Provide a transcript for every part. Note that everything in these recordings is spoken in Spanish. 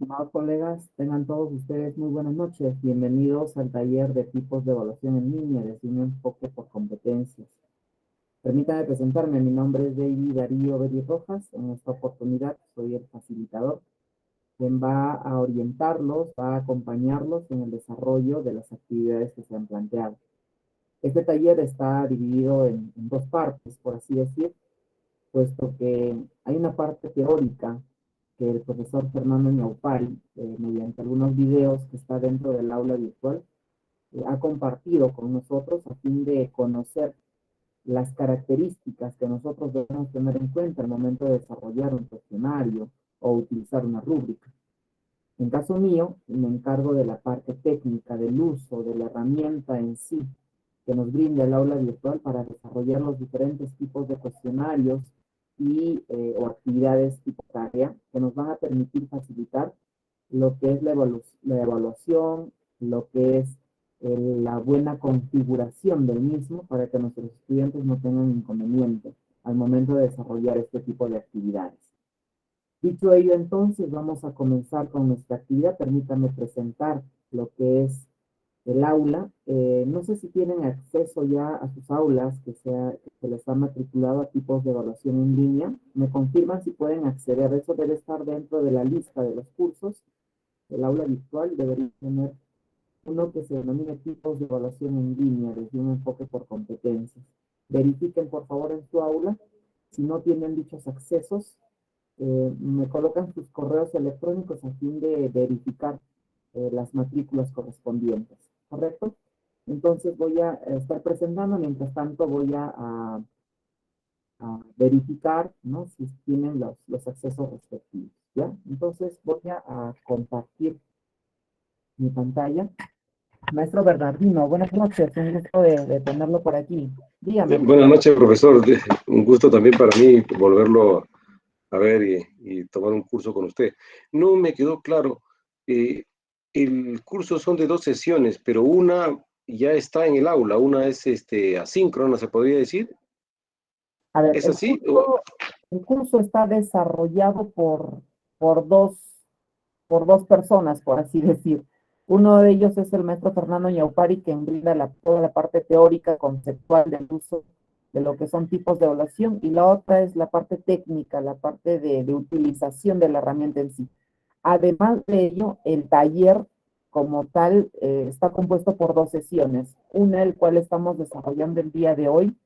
Estimados colegas, tengan todos ustedes muy buenas noches. Bienvenidos al taller de tipos de evaluación en línea desde un enfoque por competencias. Permítanme presentarme. Mi nombre es David Darío Bedi Rojas. En esta oportunidad soy el facilitador, quien va a orientarlos, va a acompañarlos en el desarrollo de las actividades que se han planteado. Este taller está dividido en dos partes, por así decir, puesto que hay una parte teórica que el profesor Fernando Ñaupari, mediante algunos videos que está dentro del aula virtual, ha compartido con nosotros a fin de conocer las características que nosotros debemos tener en cuenta al momento de desarrollar un cuestionario o utilizar una rúbrica. En caso mío, me encargo de la parte técnica, del uso de la herramienta en sí que nos brinda el aula virtual para desarrollar los diferentes tipos de cuestionarios o actividades tipo tarea que nos van a permitir facilitar lo que es la evaluación, lo que es la buena configuración del mismo para que nuestros estudiantes no tengan inconvenientes al momento de desarrollar este tipo de actividades. Dicho ello, entonces, vamos a comenzar con nuestra actividad. Permítanme presentar lo que es el aula. No sé si tienen acceso ya a sus aulas, que se les ha matriculado a tipos de evaluación en línea. Me confirman si pueden acceder. Eso debe estar dentro de la lista de los cursos. El aula virtual debería tener uno que se denomine tipos de evaluación en línea desde un enfoque por competencias. Verifiquen, por favor, en su aula. Si no tienen dichos accesos, me colocan sus correos electrónicos a fin de verificar las matrículas correspondientes, ¿correcto? Entonces voy a estar presentando, mientras tanto voy a verificar, ¿no? Si tienen los accesos respectivos, ¿ya? Entonces voy a compartir mi pantalla. Maestro Bernardino, buenas noches, un gusto de tenerlo por aquí. Dígame. Buenas noches, profesor. Un gusto también para mí volverlo a ver y tomar un curso con usted. No me quedó claro. eh, el curso son de dos sesiones, pero una ya está en el aula, una es asíncrona, se podría decir. A ver, ¿Es así? el curso está desarrollado por dos, por dos personas, por así decir. Uno de ellos es el maestro Fernando Ñaupari, que brinda toda la parte teórica, conceptual del uso de lo que son tipos de evaluación, y la otra es la parte técnica, la parte de utilización de la herramienta en sí. Además de ello, el taller como tal está compuesto por dos sesiones, una el cual estamos desarrollando el día de hoy,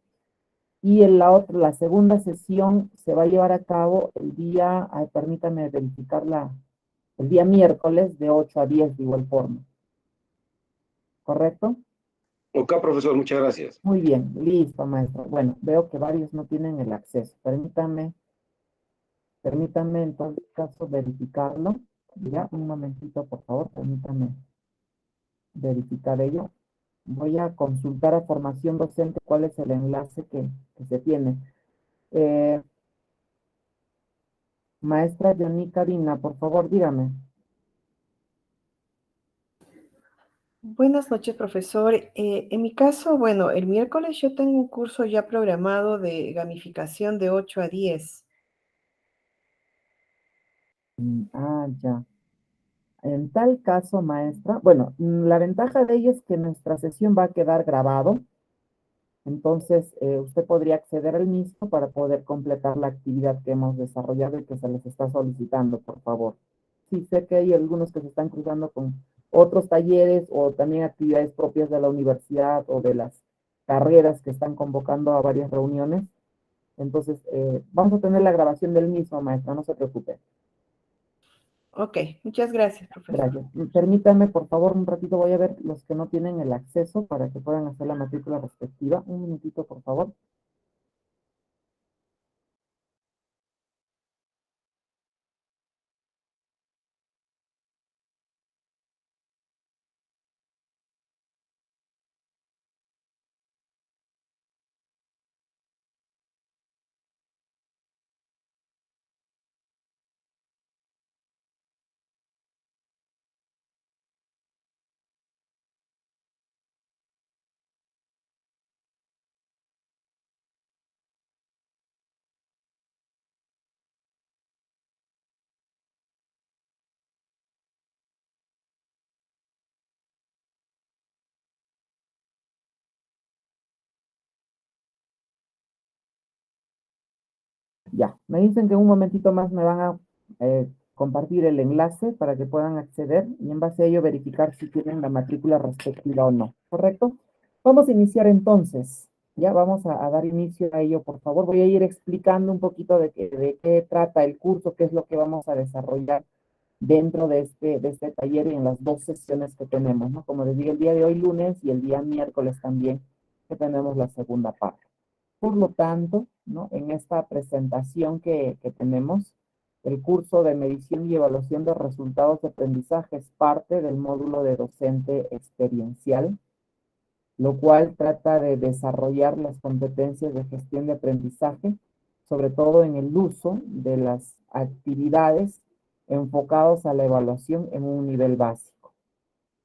y en la segunda sesión se va a llevar a cabo el día, permítame verificarla, el día miércoles de 8 a 10 de igual forma. ¿Correcto? Ok, profesor, muchas gracias. Muy bien, listo, maestro. Bueno, veo que varios no tienen el acceso. Permítame en todo caso verificarlo. Ya, un momentito, por favor, permítame verificar ello. Voy a consultar a formación docente cuál es el enlace que se tiene. Eh, Maestra Johnny Karina, por favor, dígame. Buenas noches, profesor. En mi caso, bueno, el miércoles yo tengo un curso ya programado de gamificación de 8 a 10. Ya. En tal caso, maestra, bueno, la ventaja de ello es que nuestra sesión va a quedar grabado, entonces usted podría acceder al mismo para poder completar la actividad que hemos desarrollado y que se les está solicitando, por favor. Sí, sé que hay algunos que se están cruzando con otros talleres o también actividades propias de la universidad o de las carreras que están convocando a varias reuniones. Entonces, vamos a tener la grabación del mismo, maestra, no se preocupe. Ok, muchas gracias, profesor. Gracias. Permítanme, por favor, un ratito, voy a ver los que no tienen el acceso para que puedan hacer la matrícula respectiva. Un minutito, por favor. Ya, me dicen que en un momentito más me van a compartir el enlace para que puedan acceder y en base a ello verificar si tienen la matrícula respectiva o no, ¿correcto? Vamos a iniciar entonces, ya vamos a dar inicio a ello, por favor. Voy a ir explicando un poquito de qué trata el curso, qué es lo que vamos a desarrollar dentro de este taller y en las dos sesiones que tenemos, ¿no? Como les digo, el día de hoy lunes y el día miércoles también, que tenemos la segunda parte. Por lo tanto, ¿no? En esta presentación que tenemos, el curso de medición y evaluación de resultados de aprendizaje es parte del módulo de docente experiencial, lo cual trata de desarrollar las competencias de gestión de aprendizaje, sobre todo en el uso de las actividades enfocados a la evaluación en un nivel básico.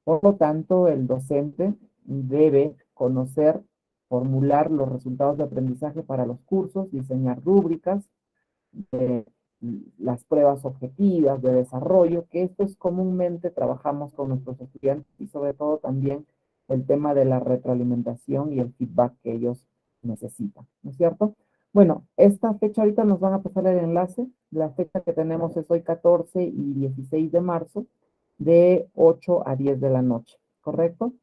Por lo tanto, el docente debe conocer, formular los resultados de aprendizaje para los cursos, diseñar rúbricas, eh, las pruebas objetivas de desarrollo, que esto es comúnmente trabajamos con nuestros estudiantes y sobre todo también el tema de la retroalimentación y el feedback que ellos necesitan, ¿no es cierto? Bueno, esta fecha ahorita nos van a pasar el enlace. La fecha que tenemos es hoy 14 y 16 de marzo de 8 a 10 de la noche, ¿correcto?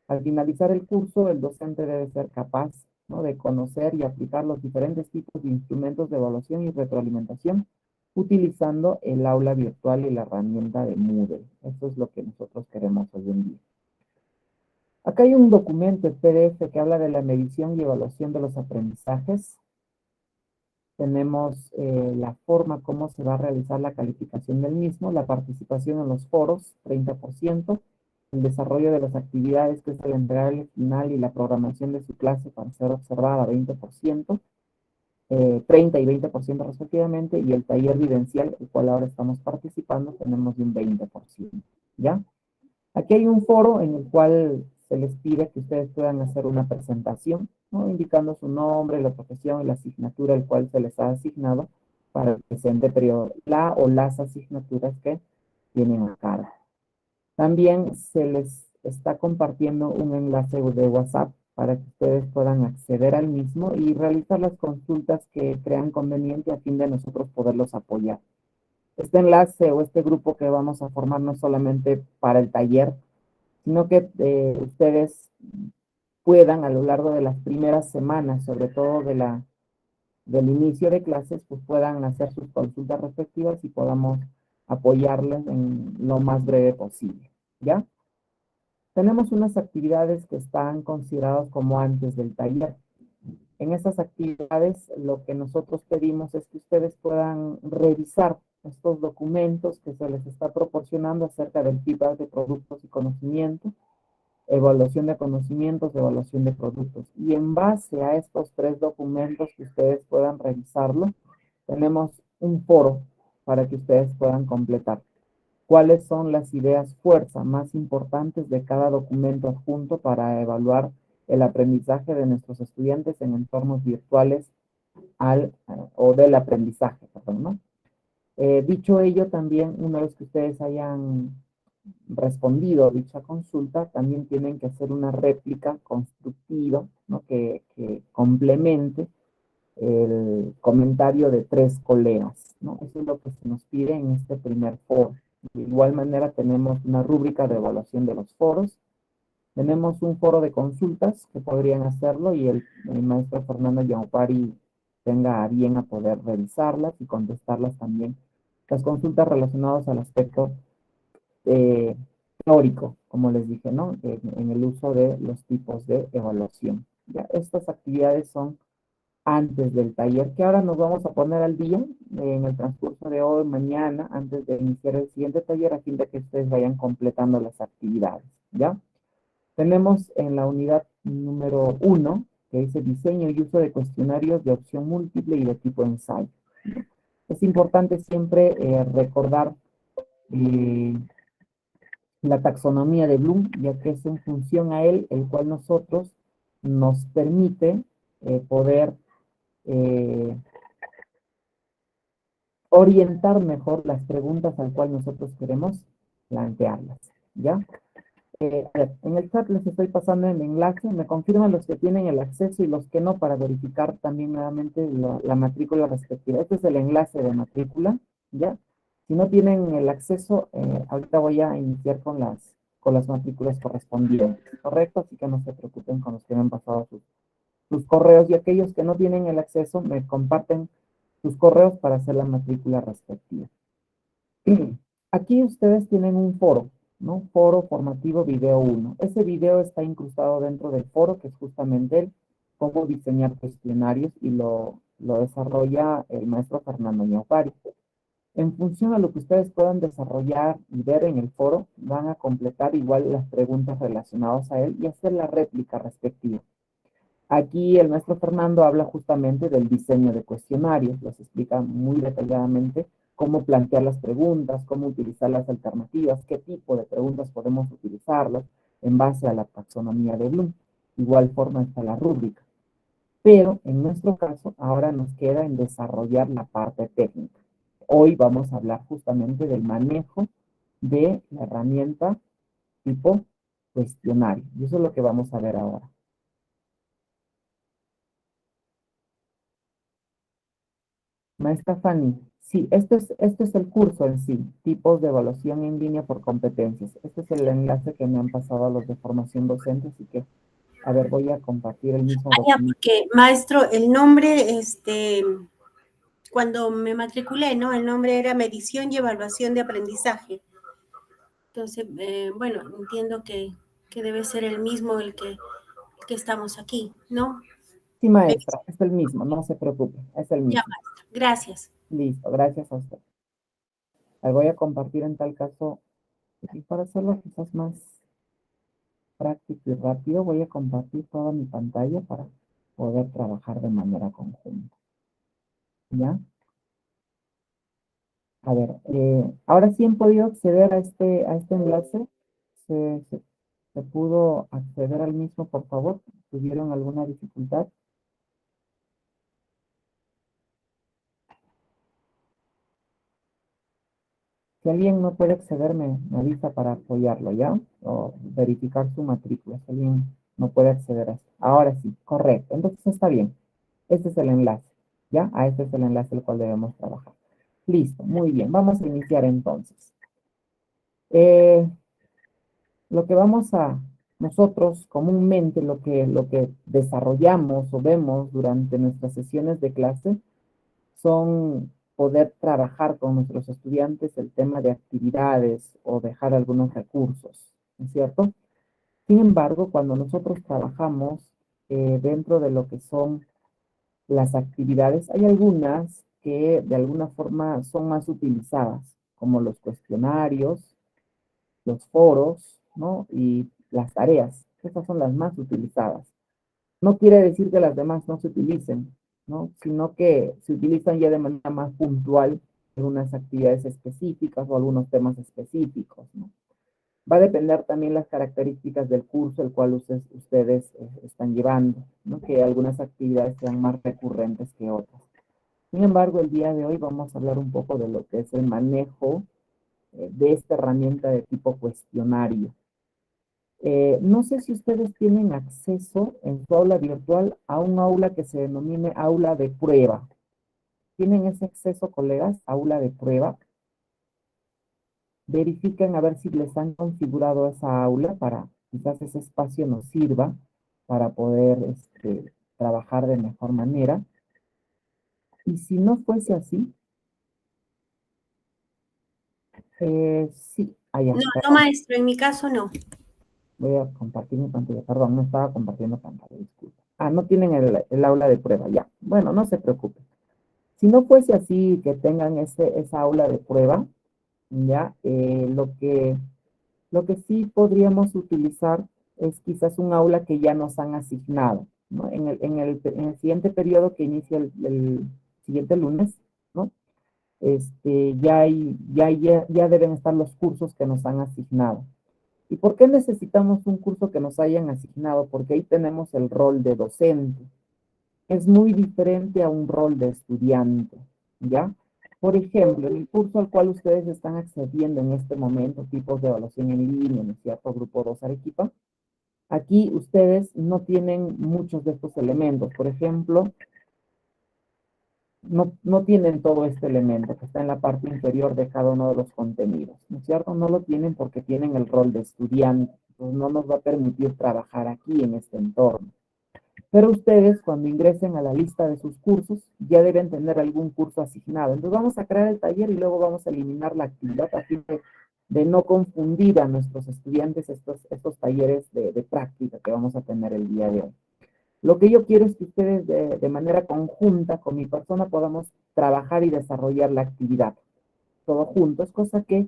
Al finalizar el curso, el docente debe ser capaz, ¿no?, de conocer y aplicar los diferentes tipos de instrumentos de evaluación y retroalimentación utilizando el aula virtual y la herramienta de Moodle. Eso es lo que nosotros queremos hoy en día. Acá hay un documento, el PDF, que habla de la medición y evaluación de los aprendizajes. Tenemos la forma cómo se va a realizar la calificación del mismo, la participación en los foros, 30%, el desarrollo de las actividades, que es el entregar final y la programación de su clase para ser observada, 20%, 30 y 20% respectivamente, y el taller vivencial, el cual ahora estamos participando, tenemos de un 20%, ¿ya? Aquí hay un foro en el cual se les pide que ustedes puedan hacer una presentación, ¿no?, indicando su nombre, la profesión y la asignatura al cual se les ha asignado para el presente periodo, la o las asignaturas que tienen a cargo. También se les está compartiendo un enlace de WhatsApp para que ustedes puedan acceder al mismo y realizar las consultas que crean conveniente a fin de nosotros poderlos apoyar. Este enlace o este grupo que vamos a formar no solamente para el taller, sino que ustedes puedan a lo largo de las primeras semanas, sobre todo del inicio de clases, pues puedan hacer sus consultas respectivas y podamos apoyarles en lo más breve posible, ¿ya? Tenemos unas actividades que están consideradas como antes del taller. En estas actividades lo que nosotros pedimos es que ustedes puedan revisar estos documentos que se les está proporcionando acerca del feedback de productos y conocimiento, evaluación de conocimientos, evaluación de productos. Y en base a estos tres documentos que ustedes puedan revisarlo, tenemos un foro para que ustedes puedan completar. ¿Cuáles son las ideas fuerza más importantes de cada documento adjunto para evaluar el aprendizaje de nuestros estudiantes en entornos virtuales o del aprendizaje, perdón, ¿no? Dicho ello, también una vez que ustedes hayan respondido dicha consulta, también tienen que hacer una réplica constructiva, ¿no?, que complemente el comentario de tres colegas, ¿no? Eso es lo que se nos pide en este primer foro. De igual manera tenemos una rúbrica de evaluación de los foros, tenemos un foro de consultas que podrían hacerlo y el maestro Fernando Yaupari tenga a bien a poder revisarlas y contestarlas también. Las consultas relacionadas al aspecto teórico, como les dije, ¿no? En el uso de los tipos de evaluación. Ya, estas actividades son antes del taller, que ahora nos vamos a poner al día en el transcurso de hoy, mañana, antes de iniciar el siguiente taller, a fin de que ustedes vayan completando las actividades, ¿ya? Tenemos en la unidad número 1, que dice diseño y uso de cuestionarios de opción múltiple y de tipo ensayo. Es importante siempre recordar la taxonomía de Bloom, ya que es en función a él el cual nosotros nos permite poder orientar mejor las preguntas al cual nosotros queremos plantearlas, ¿ya? A ver, en el chat les estoy pasando el enlace, me confirman los que tienen el acceso y los que no para verificar también nuevamente la matrícula respectiva. Este es el enlace de matrícula, ¿ya? Si no tienen el acceso, ahorita voy a iniciar con las matrículas correspondientes, ¿correcto? Así que no se preocupen con los que me han pasado sus correos, y aquellos que no tienen el acceso me comparten sus correos para hacer la matrícula respectiva. Aquí ustedes tienen un foro, ¿no? Foro formativo video 1. Ese video está incrustado dentro del foro, que es justamente el cómo diseñar cuestionarios, y lo desarrolla el maestro Fernando Ñaupari. En función a lo que ustedes puedan desarrollar y ver en el foro, van a completar igual las preguntas relacionadas a él y hacer la réplica respectiva. Aquí el maestro Fernando habla justamente del diseño de cuestionarios, los explica muy detalladamente cómo plantear las preguntas, cómo utilizar las alternativas, qué tipo de preguntas podemos utilizarlas en base a la taxonomía de Bloom. Igual forma está la rúbrica. Pero en nuestro caso, ahora nos queda en desarrollar la parte técnica. Hoy vamos a hablar justamente del manejo de la herramienta tipo cuestionario. Y eso es lo que vamos a ver ahora. Maestra Fanny, sí, este es el curso en sí, tipos de evaluación en línea por competencias. Este es el enlace que me han pasado a los de formación docente, así que, a ver, voy a compartir el mismo Ya, documento. porque, maestro, el nombre, cuando me matriculé, ¿no? El nombre era Medición y Evaluación de Aprendizaje. Entonces, bueno, entiendo que debe ser el mismo el que estamos aquí, ¿no? Sí, maestra, es el mismo, no se preocupe, es el Ya, mismo. maestra, gracias. Listo, gracias a usted. Ahí voy a compartir en tal caso, y para hacerlo quizás más práctico y rápido, voy a compartir toda mi pantalla para poder trabajar de manera conjunta. ¿Ya? A ver, ahora sí han podido acceder a este enlace. ¿Se pudo acceder al mismo, por favor? ¿Tuvieron alguna dificultad? Si alguien no puede acceder, me avisa para apoyarlo, ¿ya? O verificar su matrícula. Si alguien no puede acceder a esto. Ahora sí, correcto. Entonces está bien. Este es el enlace, ¿ya? Este es el enlace al cual debemos trabajar. Listo, muy bien. Vamos a iniciar entonces. Lo que vamos a, nosotros comúnmente, lo que desarrollamos o vemos durante nuestras sesiones de clase son poder trabajar con nuestros estudiantes el tema de actividades o dejar algunos recursos, ¿no es cierto? Sin embargo, cuando nosotros trabajamos dentro de lo que son las actividades, hay algunas que de alguna forma son más utilizadas, como los cuestionarios, los foros, ¿no? Y las tareas. Estas son las más utilizadas. No quiere decir que las demás no se utilicen, ¿no? Sino que se utilizan ya de manera más puntual en unas actividades específicas o algunos temas específicos, ¿no? Va a depender también las características del curso el cual ustedes están llevando, ¿no? Que algunas actividades sean más recurrentes que otras. Sin embargo, el día de hoy vamos a hablar un poco de lo que es el manejo de esta herramienta de tipo cuestionario. No sé si ustedes tienen acceso en su aula virtual a un aula que se denomine aula de prueba. ¿Tienen ese acceso, colegas? Aula de prueba. Verifiquen a ver si les han configurado esa aula para quizás ese espacio nos sirva para poder trabajar de mejor manera. Y si no fuese así, sí, allá. No, no, maestro, en mi caso no. Voy a compartir mi pantalla. Perdón, no estaba compartiendo pantalla, disculpa. Ah, no tienen el aula de prueba, ya. Bueno, no se preocupen. Si no fuese así, que tengan esa aula de prueba, ya, lo que sí podríamos utilizar es quizás un aula que ya nos han asignado, ¿no? En el siguiente periodo que inicia el siguiente lunes, ¿no? Ya deben estar los cursos que nos han asignado. ¿Y por qué necesitamos un curso que nos hayan asignado? Porque ahí tenemos el rol de docente. Es muy diferente a un rol de estudiante, ¿ya? Por ejemplo, en el curso al cual ustedes están accediendo en este momento, tipos de evaluación en línea, ¿no es cierto? Grupo 2 Arequipa, aquí ustedes no tienen muchos de estos elementos. Por ejemplo, no tienen todo este elemento que está en la parte inferior de cada uno de los contenidos, ¿no es cierto? No lo tienen porque tienen el rol de estudiante, entonces no nos va a permitir trabajar aquí en este entorno. Pero ustedes, cuando ingresen a la lista de sus cursos, ya deben tener algún curso asignado. Entonces vamos a crear el taller y luego vamos a eliminar la actividad a fin de no confundir a nuestros estudiantes estos talleres de práctica que vamos a tener el día de hoy. Lo que yo quiero es que ustedes de manera conjunta con mi persona podamos trabajar y desarrollar la actividad, todos juntos, cosa que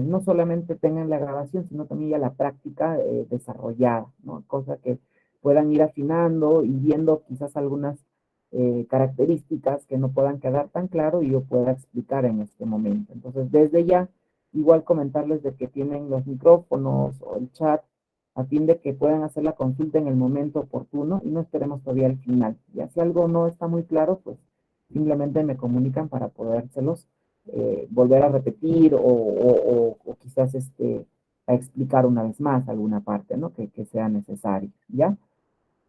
no solamente tengan la grabación, sino también ya la práctica desarrollada, ¿no? Cosa que puedan ir afinando y viendo quizás algunas características que no puedan quedar tan claro y yo pueda explicar en este momento. Entonces, desde ya, igual comentarles de que tienen los micrófonos o el chat a fin de que puedan hacer la consulta en el momento oportuno y no esperemos todavía al final. Ya si algo no está muy claro, pues simplemente me comunican para podérselos volver a repetir o quizás a explicar una vez más alguna parte, ¿no? Que sea necesario, ¿ya?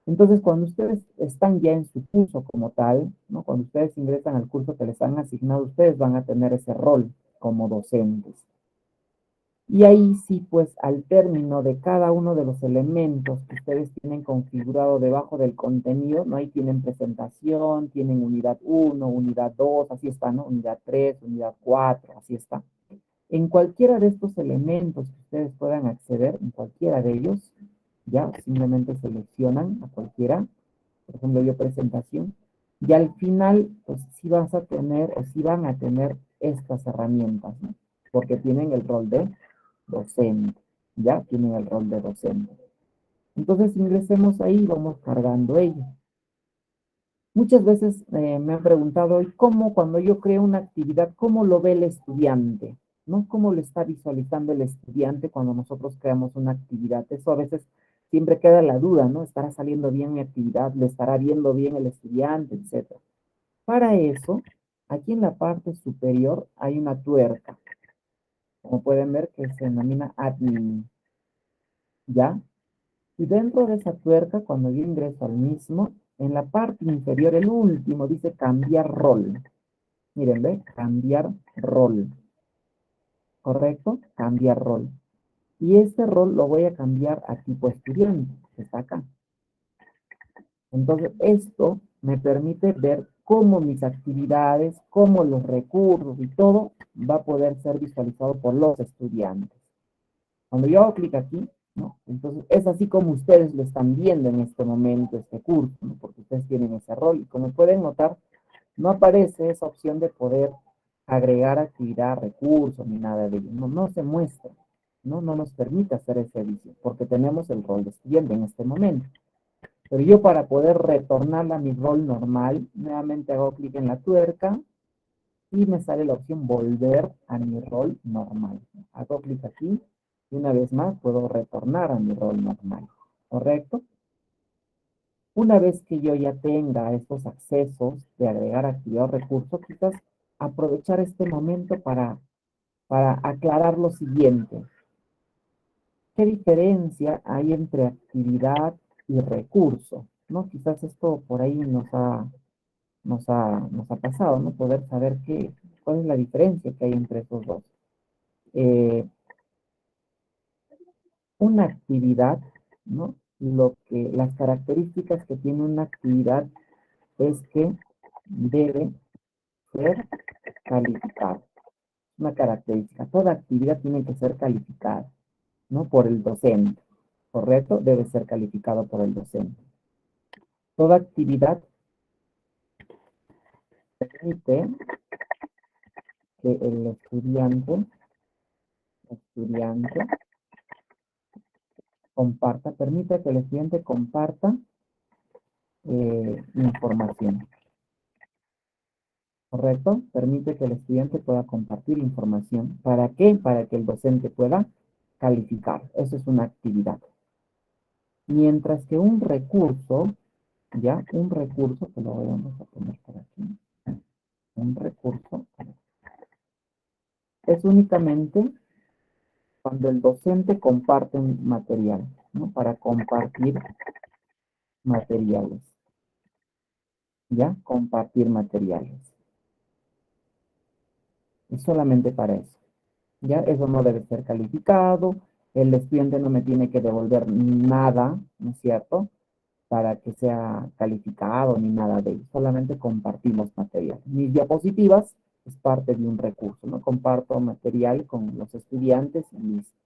Entonces, cuando ustedes están ya en su curso como tal, ¿no? Cuando ustedes ingresan al curso que les han asignado, ustedes van a tener ese rol como docentes. Y ahí sí, pues, al término de cada uno de los elementos que ustedes tienen configurado debajo del contenido, ¿no? Ahí tienen presentación, tienen unidad 1, unidad 2, así está, ¿no? Unidad 3, unidad 4, así está. En cualquiera de estos elementos que ustedes puedan acceder, en cualquiera de ellos, ya simplemente seleccionan a cualquiera, por ejemplo, yo presentación, y al final, pues sí vas a tener, o sí van a tener estas herramientas, ¿no? Porque tienen el rol de docente, ya tienen el rol de docente. Entonces ingresemos ahí y vamos cargando ello. Muchas veces me han preguntado, ¿y cómo cuando yo creo una actividad, cómo lo ve el estudiante? ¿No? ¿Cómo lo está visualizando el estudiante cuando nosotros creamos una actividad? Eso a veces siempre queda la duda, ¿no? ¿Estará saliendo bien mi actividad? ¿Le estará viendo bien el estudiante? Etcétera. Para eso, aquí en la parte superior hay una tuerca. Como pueden ver, que se denomina admin, ¿ya? Y dentro de esa tuerca, cuando yo ingreso al mismo, en la parte inferior, el último, dice cambiar rol. Miren, ¿ve? Cambiar rol. ¿Correcto? Cambiar rol. Y este rol lo voy a cambiar a tipo estudiante, que está acá. Entonces, esto me permite ver cómo mis actividades, cómo los recursos y todo va a poder ser visualizado por los estudiantes. Cuando yo hago clic aquí, ¿no? Entonces es así como ustedes lo están viendo en este momento, este curso, ¿no? Porque ustedes tienen ese rol. Y como pueden notar, no aparece esa opción de poder agregar actividad, recursos, ni nada de ello. No se muestra, ¿no? No nos permite hacer ese edición, porque tenemos el rol de estudiante en este momento. Pero yo para poder retornar a mi rol normal, nuevamente hago clic en la tuerca y me sale la opción volver a mi rol normal. Hago clic aquí y una vez más puedo retornar a mi rol normal. ¿Correcto? Una vez que yo ya tenga estos accesos de agregar actividad o recurso, quizás aprovechar este momento para aclarar lo siguiente. ¿Qué diferencia hay entre actividad y recurso? ¿No? Quizás esto por ahí nos ha pasado, ¿no? Poder saber cuál es la diferencia que hay entre esos dos. Una actividad, ¿no? Las características que tiene una actividad es que debe ser calificada. Una característica. Toda actividad tiene que ser calificada, ¿no? Por el docente, ¿correcto? Debe ser calificado por el docente. Toda actividad permite que el estudiante permite que el estudiante comparta información. ¿Correcto? Permite que el estudiante pueda compartir información. ¿Para qué? Para que el docente pueda calificar. Eso es una actividad. Mientras que un recurso, ¿ya? Un recurso, que lo vamos a poner por aquí. Un recurso es únicamente cuando el docente comparte un material, ¿no? Para compartir materiales. ¿Ya? Compartir materiales. Es solamente para eso. ¿Ya? Eso no debe ser calificado. El estudiante no me tiene que devolver nada, ¿no es cierto? Para que sea calificado ni nada de ello. Solamente compartimos material. Mis diapositivas es parte de un recurso, ¿no? Comparto material con los estudiantes y listo.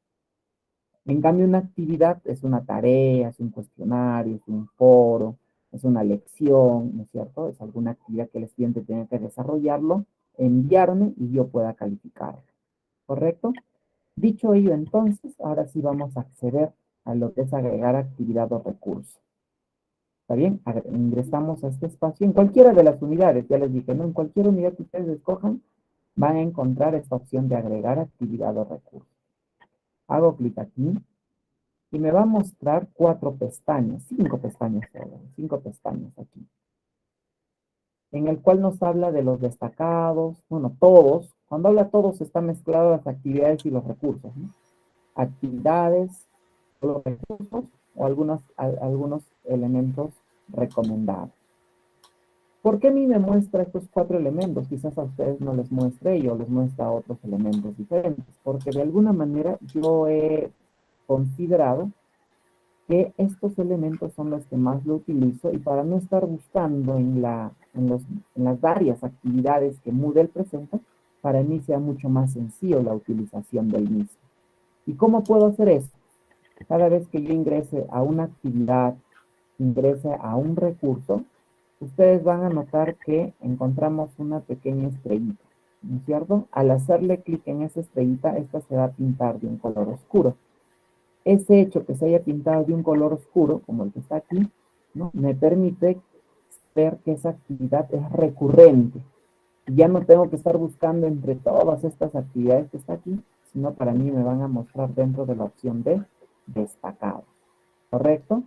En cambio, una actividad es una tarea, es un cuestionario, es un foro, es una lección, ¿no es cierto? Es alguna actividad que el estudiante tiene que desarrollarlo, enviarme y yo pueda calificarlo. ¿Correcto? Dicho ello, entonces, ahora sí vamos a acceder a lo que es agregar actividad o recurso. ¿Está bien? Ingresamos a este espacio en cualquiera de las unidades. Ya les dije, ¿no? En cualquier unidad que ustedes escojan, van a encontrar esta opción de agregar actividad o recurso. Hago clic aquí y me va a mostrar 4 pestañas, 5 pestañas, perdón, 5 pestañas aquí, en el cual nos habla de los destacados, bueno, todos. Cuando habla todos está mezclado las actividades y los recursos, ¿no? Actividades, los recursos o algunos elementos recomendados. ¿Por qué a mí me muestra estos 4 elementos? Quizás a ustedes no les muestre y yo les muestra otros elementos diferentes, porque de alguna manera yo he considerado que estos elementos son los que más lo utilizo y para no estar buscando en las varias actividades que Moodle presenta, para mí sea mucho más sencillo la utilización del mismo. ¿Y cómo puedo hacer eso? Cada vez que yo ingrese a una actividad, ingrese a un recurso, ustedes van a notar que encontramos una pequeña estrellita, ¿no es cierto? Al hacerle clic en esa estrellita, esta se va a pintar de un color oscuro. Ese hecho que se haya pintado de un color oscuro, como el que está aquí, ¿no? Me permite ver que esa actividad es recurrente. Ya no tengo que estar buscando entre todas estas actividades que está aquí, sino para mí me van a mostrar dentro de la opción de destacado. ¿Correcto?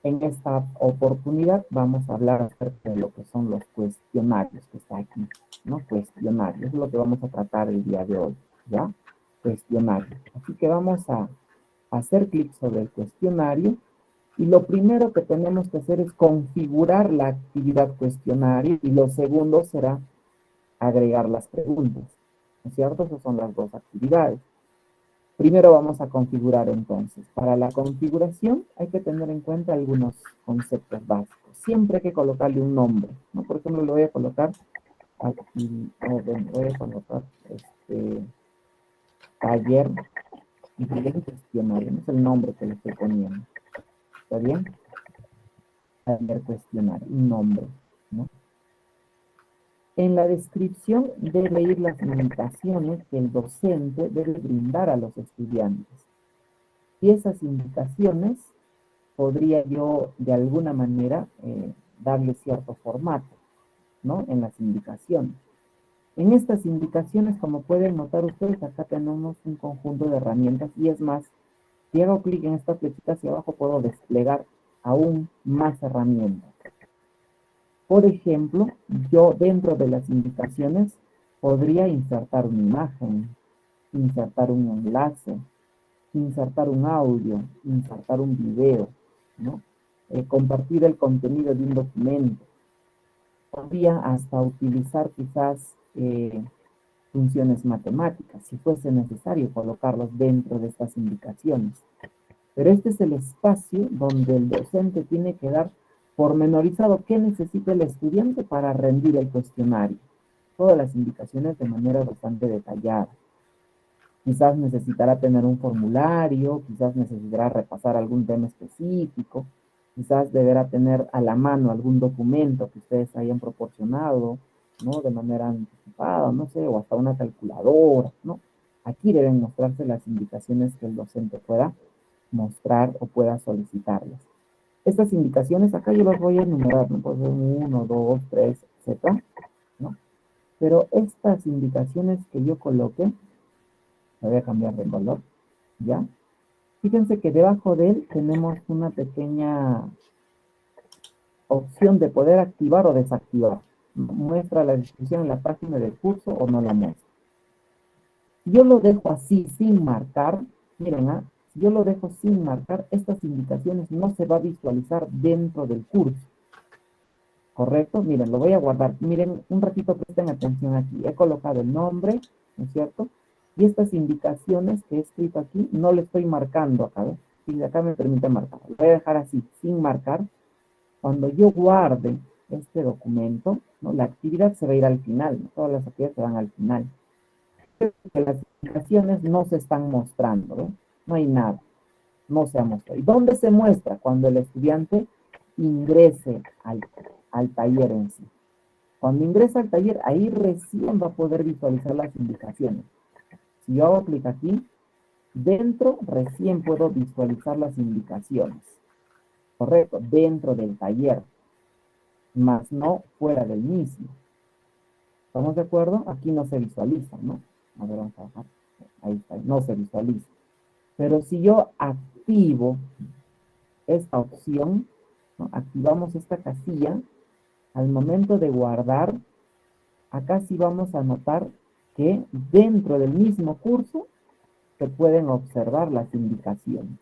En esta oportunidad vamos a hablar acerca de lo que son los cuestionarios que está aquí, ¿no? Cuestionarios, es lo que vamos a tratar el día de hoy, ¿ya? Cuestionarios. Así que vamos a hacer clic sobre el cuestionario y lo primero que tenemos que hacer es configurar la actividad cuestionario y lo segundo será agregar las preguntas, ¿no es cierto? Esas son las dos actividades. Primero vamos a configurar entonces. Para la configuración hay que tener en cuenta algunos conceptos básicos. Siempre hay que colocarle un nombre, ¿no? Por ejemplo, lo voy a colocar aquí, voy a colocar taller de cuestionario, no es el nombre que le estoy poniendo. ¿Está bien? Taller cuestionario, un nombre, ¿no? En la descripción debe ir las indicaciones que el docente debe brindar a los estudiantes. Y esas indicaciones podría yo de alguna manera darle cierto formato, ¿no? En las indicaciones. En estas indicaciones, como pueden notar ustedes, acá tenemos un conjunto de herramientas y es más, si hago clic en esta flechita hacia abajo puedo desplegar aún más herramientas. Por ejemplo, yo dentro de las indicaciones podría insertar una imagen, insertar un enlace, insertar un audio, insertar un video, ¿no? Compartir el contenido de un documento. Podría hasta utilizar quizás funciones matemáticas, si fuese necesario colocarlos dentro de estas indicaciones. Pero este es el espacio donde el docente tiene que dar pormenorizado qué necesita el estudiante para rendir el cuestionario. Todas las indicaciones de manera bastante detallada. Quizás necesitará tener un formulario, quizás necesitará repasar algún tema específico, quizás deberá tener a la mano algún documento que ustedes hayan proporcionado, ¿no? De manera anticipada, no sé, o hasta una calculadora, ¿no? Aquí deben mostrarse las indicaciones que el docente pueda mostrar o pueda solicitarlas. Estas indicaciones, acá yo las voy a enumerar, ¿no? Pues 1, 2, 3, etc., ¿no? Pero estas indicaciones que yo coloque, voy a cambiar de color, ¿ya? Fíjense que debajo de él tenemos una pequeña opción de poder activar o desactivar. muestra la descripción en la página del curso o no la muestra. Si yo lo dejo así, sin marcar, miren, si yo lo dejo sin marcar, estas indicaciones no se va a visualizar dentro del curso. ¿Correcto? Miren, lo voy a guardar. Miren, un ratito presten atención aquí. He colocado el nombre, ¿no es cierto? Y estas indicaciones que he escrito aquí, no le estoy marcando acá, ¿ves? Y acá me permite marcar. Lo voy a dejar así, sin marcar. Cuando yo guarde este documento, ¿no? La actividad se va a ir al final, ¿no? Todas las actividades se van al final. Las indicaciones no se están mostrando, ¿ves? No hay nada. No se ha mostrado. ¿Y dónde se muestra? Cuando el estudiante ingrese al taller en sí. Cuando ingresa al taller, ahí recién va a poder visualizar las indicaciones. Si yo hago clic aquí, dentro recién puedo visualizar las indicaciones. Correcto, dentro del taller, más no fuera del mismo. ¿Estamos de acuerdo? Aquí no se visualiza, ¿no? A ver, vamos a bajar. Ahí está, no se visualiza. Pero si yo activo esta opción, ¿no? Activamos esta casilla, al momento de guardar, acá sí vamos a notar que dentro del mismo curso se pueden observar las indicaciones.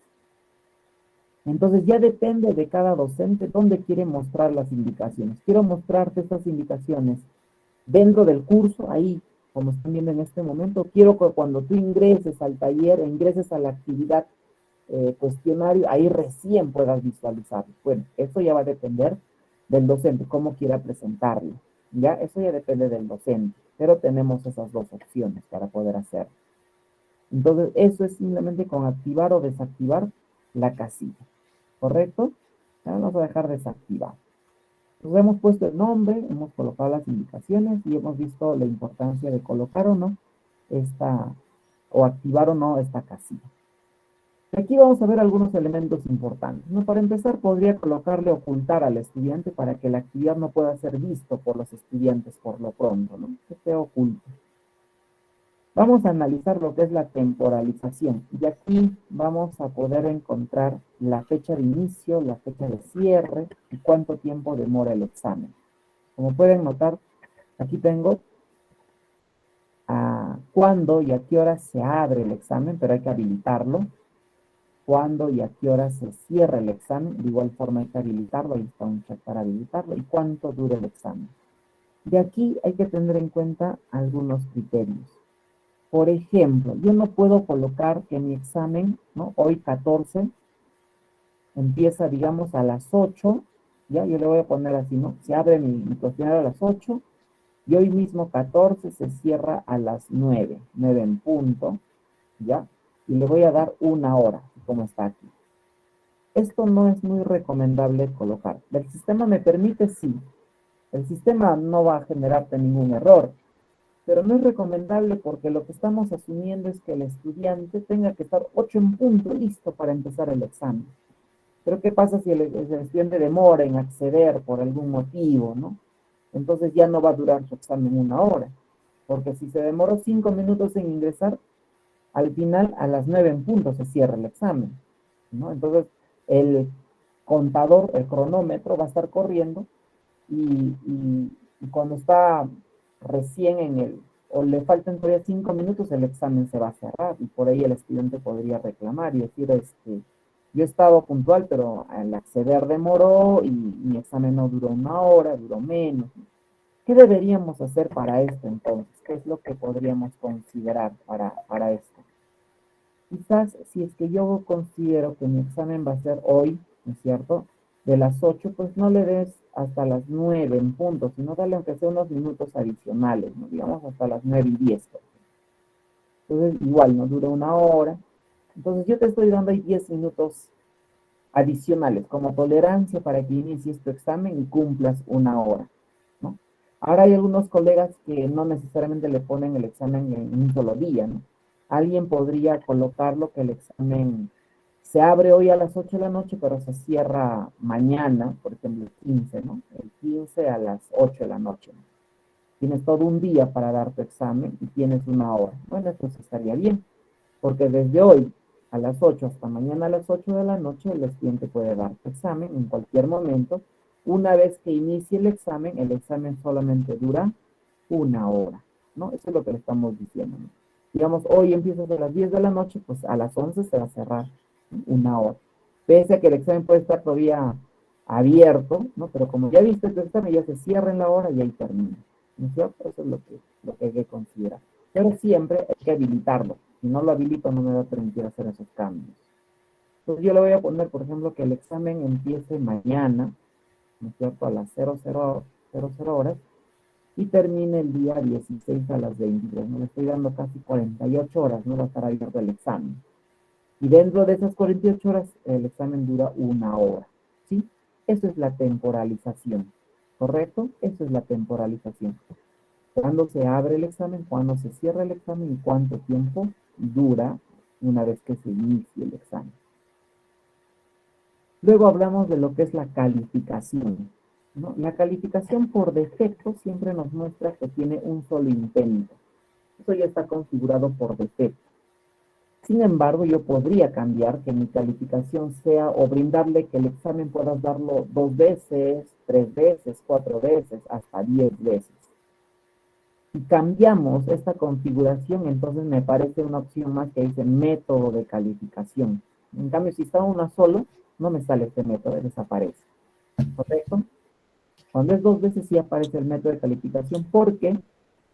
Entonces ya depende de cada docente dónde quiere mostrar las indicaciones. Quiero mostrarte estas indicaciones dentro del curso, ahí, como están viendo en este momento. Quiero que cuando tú ingreses al taller, ingreses a la actividad cuestionario, ahí recién puedas visualizarlo. Bueno, eso ya va a depender del docente, cómo quiera presentarlo. Ya, eso ya depende del docente, pero tenemos esas dos opciones para poder hacerlo. Entonces, eso es simplemente con activar o desactivar la casilla, ¿correcto? Ya vamos a dejar desactivado. Entonces, hemos puesto el nombre, hemos colocado las indicaciones y hemos visto la importancia de colocar o no o activar o no esta casilla. Aquí vamos a ver algunos elementos importantes. ¿No? Para empezar, podría colocarle ocultar al estudiante para que la actividad no pueda ser visto por los estudiantes por lo pronto, ¿no? Que esté oculto. Vamos a analizar lo que es la temporalización. Y aquí vamos a poder encontrar la fecha de inicio, la fecha de cierre y cuánto tiempo demora el examen. Como pueden notar, aquí tengo cuándo y a qué hora se abre el examen, pero hay que habilitarlo. Cuándo y a qué hora se cierra el examen. De igual forma hay que habilitarlo. Ahí está un check para habilitarlo. Y cuánto dura el examen. De aquí hay que tener en cuenta algunos criterios. Por ejemplo, yo no puedo colocar que mi examen, ¿no? Hoy 14, empieza, digamos, a las 8, ¿ya? Yo le voy a poner así, ¿no? Se abre mi cuestionario a las 8, y hoy mismo 14 se cierra a las 9 en punto, ¿ya? Y le voy a dar 1 hora, como está aquí. Esto no es muy recomendable colocar. ¿El sistema me permite? Sí. El sistema no va a generarte ningún error, pero no es recomendable porque lo que estamos asumiendo es que el estudiante tenga que estar 8 en punto listo para empezar el examen. Pero ¿qué pasa si el estudiante demora en acceder por algún motivo, ¿no? Entonces ya no va a durar su examen 1 hora, porque si se demoró 5 minutos en ingresar, al final a las 9 en punto se cierra el examen, ¿no? Entonces el contador, el cronómetro va a estar corriendo y cuando está recién o le faltan todavía 5 minutos, el examen se va a cerrar y por ahí el estudiante podría reclamar y decir, yo he estado puntual, pero al acceder demoró y mi examen no duró 1 hora, duró menos. ¿Qué deberíamos hacer para esto entonces? ¿Qué es lo que podríamos considerar para esto? Quizás si es que yo considero que mi examen va a ser hoy, ¿no es cierto?, de las 8, pues no le des hasta las 9 en punto, sino dale aunque sea unos minutos adicionales, ¿no? Digamos hasta las 9:10. Entonces igual, no dura 1 hora. Entonces yo te estoy dando ahí 10 minutos adicionales como tolerancia para que inicies tu examen y cumplas 1 hora, ¿no? Ahora hay algunos colegas que no necesariamente le ponen el examen en un solo día, ¿no? Alguien podría colocarlo que el examen se abre hoy a las 8 de la noche, pero se cierra mañana, por ejemplo, el 15, ¿no? El 15 a las 8 de la noche, ¿no? Tienes todo un día para dar tu examen y tienes 1 hora. Bueno, eso estaría bien, porque desde hoy a las 8 hasta mañana a las 8 de la noche el estudiante puede dar tu examen en cualquier momento, Una vez que inicie el examen solamente dura 1 hora, ¿no? Eso es lo que le estamos diciendo, ¿no? Digamos, hoy empiezas a las 10 de la noche, pues a las 11 se va a cerrar, ¿no? 1 hora. Pese a que el examen puede estar todavía abierto, ¿no? Pero como ya viste tu examen, ya se cierra en la hora y ahí termina, ¿no es cierto? Eso es lo que hay que considerar. Pero siempre hay que habilitarlo. Si no lo habilito, no me va a permitir hacer esos cambios. Entonces yo le voy a poner, por ejemplo, que el examen empiece mañana, ¿no es cierto?, a las 00 horas, y termine el día 16 a las 23. ¿No? Le estoy dando casi 48 horas, no va a estar abierto el examen. Y dentro de esas 48 horas, el examen dura 1 hora, ¿sí? Eso es la temporalización, ¿correcto? Eso es la temporalización. Cuándo se abre el examen, cuándo se cierra el examen y cuánto tiempo dura una vez que se inicie el examen. Luego hablamos de lo que es la calificación, ¿no? La calificación por defecto siempre nos muestra que tiene un solo intento. Eso ya está configurado por defecto. Sin embargo, yo podría cambiar que mi calificación sea o brindarle que el examen puedas darlo 2 veces, 3 veces, 4 veces, hasta 10 veces. Si cambiamos esta configuración, entonces me parece una opción más que dice método de calificación. En cambio, si está una solo, no me sale este método, desaparece. ¿Correcto? Cuando es 2 veces sí aparece el método de calificación porque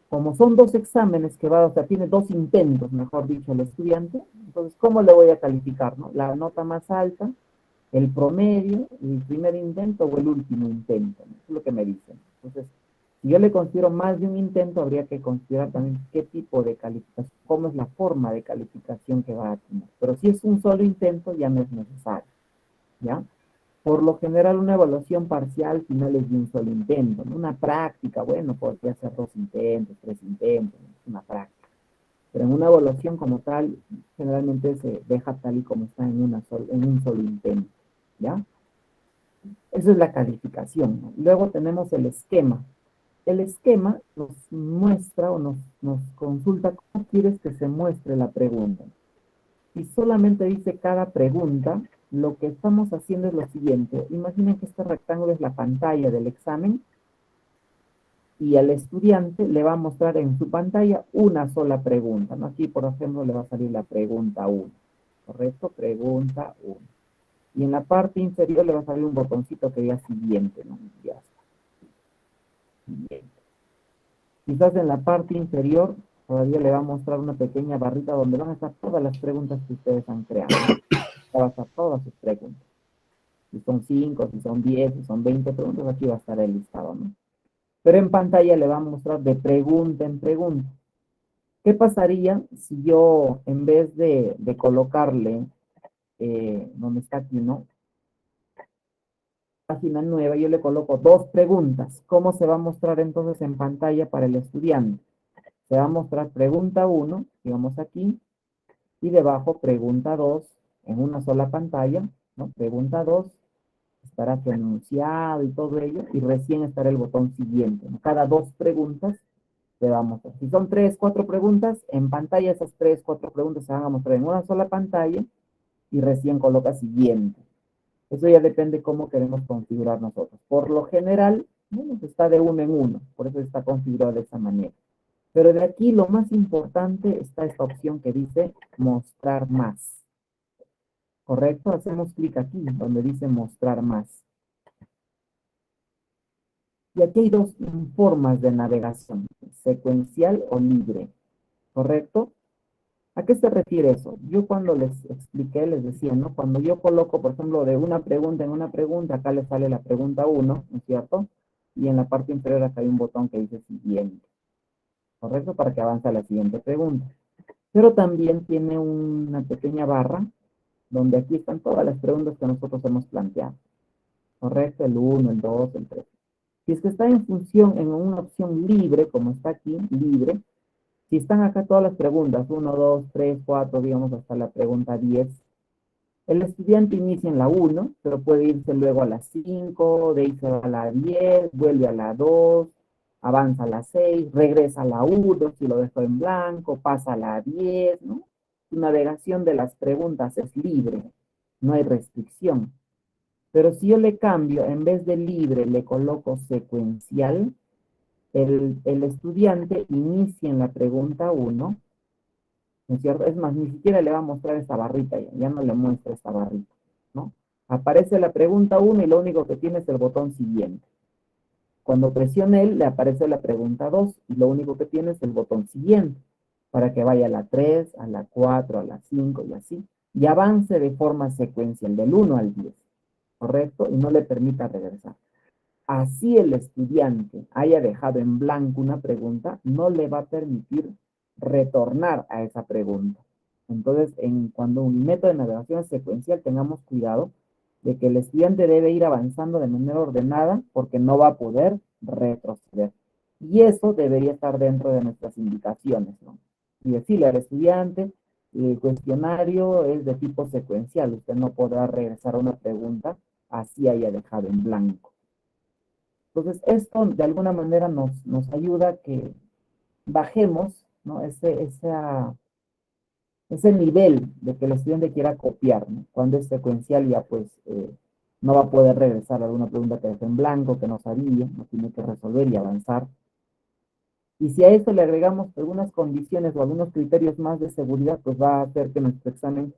como son 2 exámenes que va, o sea, tiene 2 intentos, mejor dicho, el estudiante, entonces, ¿cómo le voy a calificar, no? La nota más alta, el promedio, el primer intento o el último intento, ¿no? Eso es lo que me dicen. Entonces, si yo le considero más de un intento, habría que considerar también qué tipo de calificación, cómo es la forma de calificación que va a tener. Pero si es un solo intento, ya no es necesario, ¿ya? Por lo general, una evaluación parcial final es de un solo intento, ¿no? Una práctica, bueno, podría ser 2 intentos, 3 intentos, ¿no? Una práctica. Pero en una evaluación como tal, generalmente se deja tal y como está en un solo intento, ¿ya? Esa es la calificación, ¿no? Luego tenemos el esquema. El esquema nos muestra o nos consulta cómo quieres que se muestre la pregunta. Si solamente dice cada pregunta, lo que estamos haciendo es lo siguiente. Imaginen que este rectángulo es la pantalla del examen y al estudiante le va a mostrar en su pantalla una sola pregunta, ¿no? Aquí, por ejemplo, le va a salir la pregunta 1, ¿correcto? Pregunta 1. Y en la parte inferior le va a salir un botoncito que diga siguiente, ¿no? Ya está. Siguiente. Quizás en la parte inferior todavía le va a mostrar una pequeña barrita donde van a estar todas las preguntas que ustedes han creado. Va a estar todas sus preguntas. Si son 5, si son 10, si son 20 preguntas, aquí va a estar el listado, ¿no? Pero en pantalla le va a mostrar de pregunta en pregunta. ¿Qué pasaría si yo, en vez de colocarle, donde está aquí, ¿no? Página nueva, yo le coloco 2 preguntas. ¿Cómo se va a mostrar entonces en pantalla para el estudiante? Se va a mostrar pregunta 1, digamos aquí, y debajo pregunta 2, en una sola pantalla, ¿no? Pregunta 2, estará su enunciado y todo ello, y recién estará el botón siguiente, ¿no? Cada 2 preguntas se va a mostrar. Si son 3, 4 preguntas, en pantalla esas 3, 4 preguntas se van a mostrar en una sola pantalla, y recién coloca siguiente. Eso ya depende cómo queremos configurar nosotros. Por lo general, bueno, está de 1 en 1, por eso está configurado de esa manera. Pero de aquí lo más importante está esta opción que dice mostrar más. ¿Correcto? Hacemos clic aquí, donde dice mostrar más. Y aquí hay 2 formas de navegación, secuencial o libre. ¿Correcto? ¿A qué se refiere eso? Yo cuando les expliqué, les decía, ¿no? Cuando yo coloco, por ejemplo, de una pregunta en una pregunta, acá le sale la pregunta 1, ¿no es cierto? Y en la parte inferior acá hay un botón que dice siguiente. ¿Correcto? Para que avance a la siguiente pregunta. Pero también tiene una pequeña barra, donde aquí están todas las preguntas que nosotros hemos planteado. ¿Correcto? El 1, el 2, el 3. Si es que está en función, en una opción libre, como está aquí, libre, si están acá todas las preguntas, 1, 2, 3, 4, digamos hasta la pregunta 10, el estudiante inicia en la 1, pero puede irse luego a la 5, de ahí se va a la 10, vuelve a la 2, avanza a la 6, regresa a la 1, si lo dejó en blanco, pasa a la 10, ¿no? Su navegación de las preguntas es libre, no hay restricción. Pero si yo le cambio, en vez de libre, le coloco secuencial, el estudiante inicia en la pregunta 1, ¿no es cierto? Es más, ni siquiera le va a mostrar esta barrita, ya no le muestra esta barrita, ¿no? Aparece la pregunta 1 y lo único que tiene es el botón siguiente. Cuando presione él, le aparece la pregunta 2 y lo único que tiene es el botón siguiente, para que vaya a la 3, a la 4, a la 5 y así, y avance de forma secuencial, del 1 al 10, ¿correcto? Y no le permita regresar. Así el estudiante haya dejado en blanco una pregunta, no le va a permitir retornar a esa pregunta. Entonces, cuando un método de navegación es secuencial, tengamos cuidado de que el estudiante debe ir avanzando de manera ordenada porque no va a poder retroceder. Y eso debería estar dentro de nuestras indicaciones, ¿no? Y decirle al estudiante, el cuestionario es de tipo secuencial, usted no podrá regresar a una pregunta así haya dejado en blanco. Entonces, esto de alguna manera nos ayuda a que bajemos, ¿no? ese nivel de que el estudiante quiera copiar, ¿no? Cuando es secuencial ya pues no va a poder regresar a alguna pregunta que dejó en blanco, que no sabía, no tiene que resolver y avanzar. Y si a esto le agregamos algunas condiciones o algunos criterios más de seguridad, pues va a hacer que nuestro examen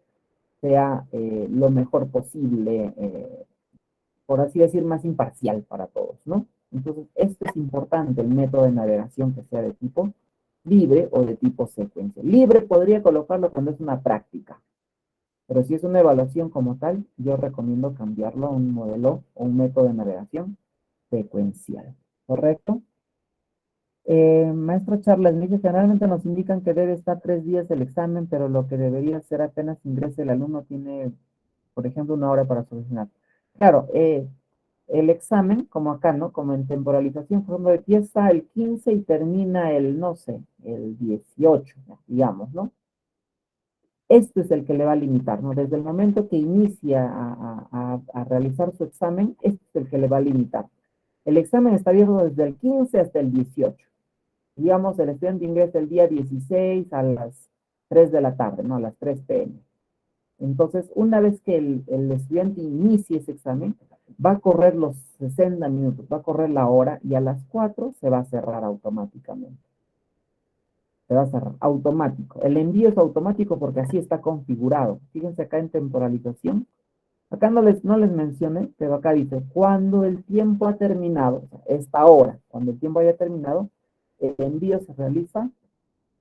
sea lo mejor posible, por así decir, más imparcial para todos, ¿no? Entonces, esto es importante, el método de navegación que sea de tipo libre o de tipo secuencia. Libre podría colocarlo cuando es una práctica, pero si es una evaluación como tal, yo recomiendo cambiarlo a un modelo o un método de navegación secuencial, ¿correcto? Maestro Charles, me dice, generalmente nos indican que debe estar 3 días el examen, pero lo que debería ser apenas ingrese el alumno tiene, por ejemplo, 1 hora para solucionar. Claro, el examen, como acá, ¿no? Como en temporalización, por ejemplo, empieza el 15 y termina el, no sé, el 18, digamos, ¿no? Este es el que le va a limitar, ¿no? Desde el momento que inicia a realizar su examen, este es el que le va a limitar. El examen está abierto desde el 15 hasta el 18. Digamos, el estudiante ingresa el día 16 a las 3 de la tarde, ¿no? A las 3 p.m. Entonces, una vez que el estudiante inicie ese examen, va a correr los 60 minutos, va a correr la hora y a las 4 se va a cerrar automáticamente. Se va a cerrar automático. El envío es automático porque así está configurado. Fíjense acá en temporalización. Acá no les mencioné, pero acá dice, cuando el tiempo ha terminado, o sea, esta hora, cuando el tiempo haya terminado, el envío se realiza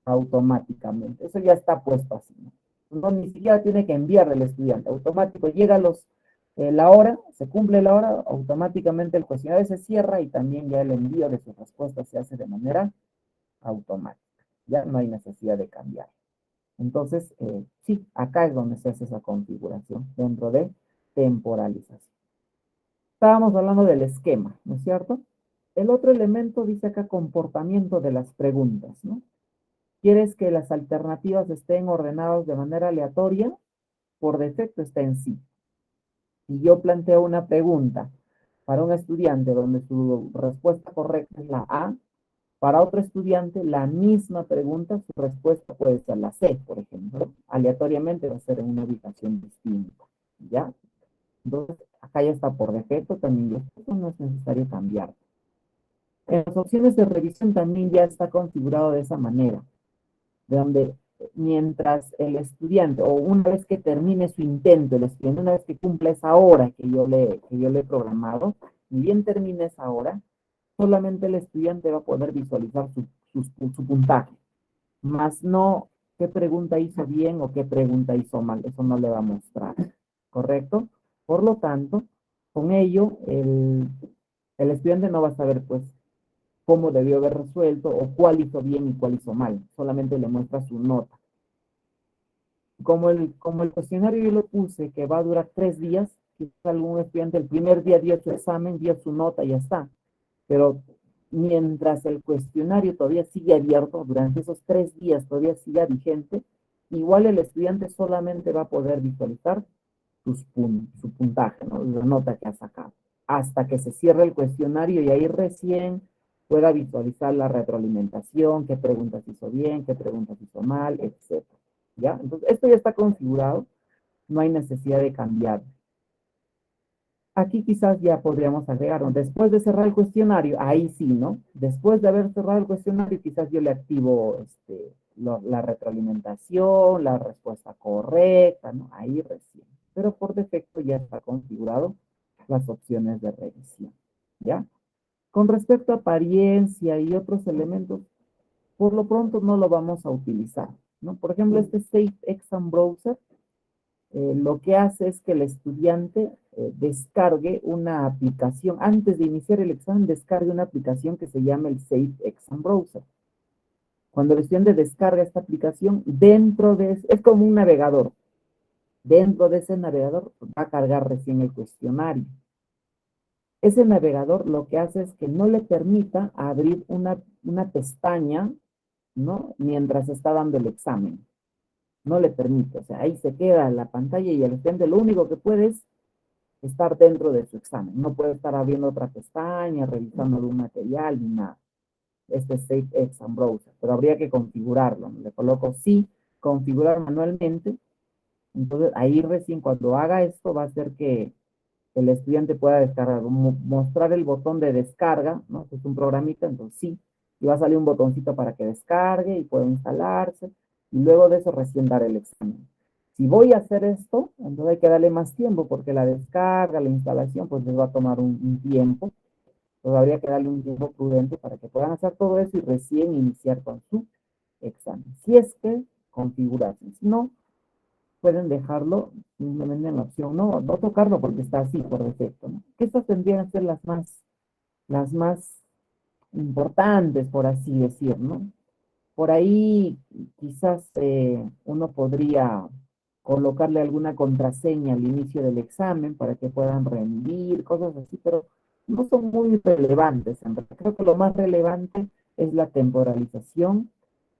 automáticamente. Eso ya está puesto así, ¿no? No, ni siquiera tiene que enviar el estudiante. Automático, llega la hora, se cumple la hora, automáticamente el cuestionario se cierra y también ya el envío de sus respuestas se hace de manera automática. Ya no hay necesidad de cambiar. Entonces, sí, acá es donde se hace esa configuración, dentro de temporalización. Estábamos hablando del esquema, ¿no es cierto? El otro elemento dice acá comportamiento de las preguntas, ¿no? ¿Quieres que las alternativas estén ordenadas de manera aleatoria? Por defecto está en sí. Si yo planteo una pregunta para un estudiante donde su respuesta correcta es la A, para otro estudiante la misma pregunta, su respuesta puede ser la C, por ejemplo. Aleatoriamente va a ser en una ubicación distinta, ¿ya? Entonces, acá ya está por defecto también, esto no es necesario cambiar. En las opciones de revisión también ya está configurado de esa manera, de donde mientras el estudiante, o una vez que termine su intento, el estudiante, una vez que cumpla esa hora que yo le he programado, y bien termine esa hora, solamente el estudiante va a poder visualizar su puntaje, más no qué pregunta hizo bien o qué pregunta hizo mal, eso no le va a mostrar, ¿correcto? Por lo tanto, con ello, el estudiante no va a saber, pues, cómo debió haber resuelto o cuál hizo bien y cuál hizo mal, solamente le muestra su nota. Como el cuestionario yo lo puse que va a durar 3 días, quizás algún estudiante el primer día dio su examen, dio su nota y ya está, pero mientras el cuestionario todavía sigue abierto, durante esos 3 días todavía siga vigente, igual el estudiante solamente va a poder visualizar su puntaje, ¿no? La nota que ha sacado, hasta que se cierre el cuestionario y ahí recién pueda visualizar la retroalimentación, qué preguntas hizo bien, qué preguntas hizo mal, etc. ¿Ya? Entonces, esto ya está configurado, no hay necesidad de cambiar. aquí quizás ya podríamos agregar, ¿no? Después de cerrar el cuestionario, ahí sí, ¿no? Después de haber cerrado el cuestionario, quizás yo le activo la retroalimentación, la respuesta correcta, ¿no? Ahí recién. Pero por defecto ya está configurado las opciones de revisión, ¿ya? Con respecto a apariencia y otros elementos, por lo pronto no lo vamos a utilizar, ¿no? Por ejemplo, este Safe Exam Browser, lo que hace es que el estudiante descargue una aplicación, antes de iniciar el examen, descargue una aplicación que se llama el Safe Exam Browser. Cuando el estudiante descarga esta aplicación, es como un navegador. Dentro de ese navegador va a cargar recién el cuestionario. Ese navegador lo que hace es que no le permita abrir una pestaña, ¿no? Mientras está dando el examen. No le permite, o sea, ahí se queda la pantalla y el estudiante lo único que puede es estar dentro de su examen. No puede estar abriendo otra pestaña, revisando algún material, ni nada. Este es Safe Exam Browser, pero habría que configurarlo. Le coloco sí, configurar manualmente. Entonces, ahí recién cuando haga esto va a hacer que el estudiante pueda descargar, mostrar el botón de descarga, ¿no? Este es un programita, entonces sí, y va a salir un botoncito para que descargue y pueda instalarse, y luego de eso recién dar el examen. Si voy a hacer esto, entonces hay que darle más tiempo, porque la descarga, la instalación, pues les va a tomar un tiempo, entonces habría que darle un tiempo prudente para que puedan hacer todo eso y recién iniciar con su examen. Si es que configurarse, si no, pueden dejarlo simplemente en la opción, no tocarlo porque está así por defecto, ¿no? Que estas tendrían que ser las más importantes, por así decir, ¿no? Por ahí quizás uno podría colocarle alguna contraseña al inicio del examen para que puedan rendir, cosas así, pero no son muy relevantes. En realidad, creo que lo más relevante es la temporalización,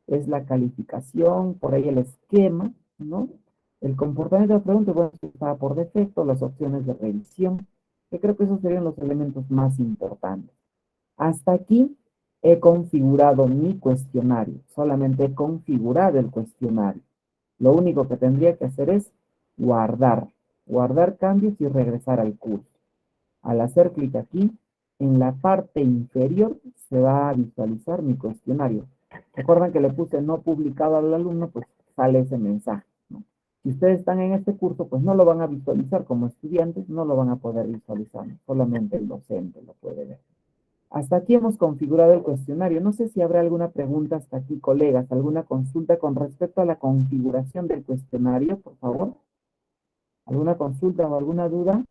es la calificación, por ahí el esquema, ¿no? El comportamiento de la pregunta, bueno, está por defecto, las opciones de revisión, que creo que esos serían los elementos más importantes. Hasta aquí he configurado mi cuestionario, solamente he configurado el cuestionario. Lo único que tendría que hacer es guardar cambios y regresar al curso. Al hacer clic aquí, en la parte inferior se va a visualizar mi cuestionario. Recuerdan que le puse no publicado al alumno, pues sale ese mensaje, ¿no? Si ustedes están en este curso, pues no lo van a visualizar como estudiantes, no lo van a poder visualizar, solamente el docente lo puede ver. Hasta aquí hemos configurado el cuestionario. No sé si habrá alguna pregunta hasta aquí, colegas, alguna consulta con respecto a la configuración del cuestionario, por favor. ¿Alguna consulta o alguna duda?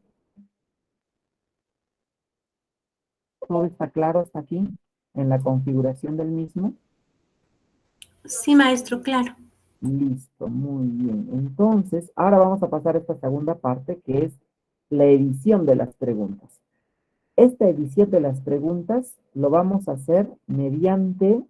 ¿Todo está claro hasta aquí en la configuración del mismo? Sí, maestro, claro. Listo, muy bien. Entonces, ahora vamos a pasar a esta segunda parte, que es la edición de las preguntas. Esta edición de las preguntas lo vamos a hacer mediante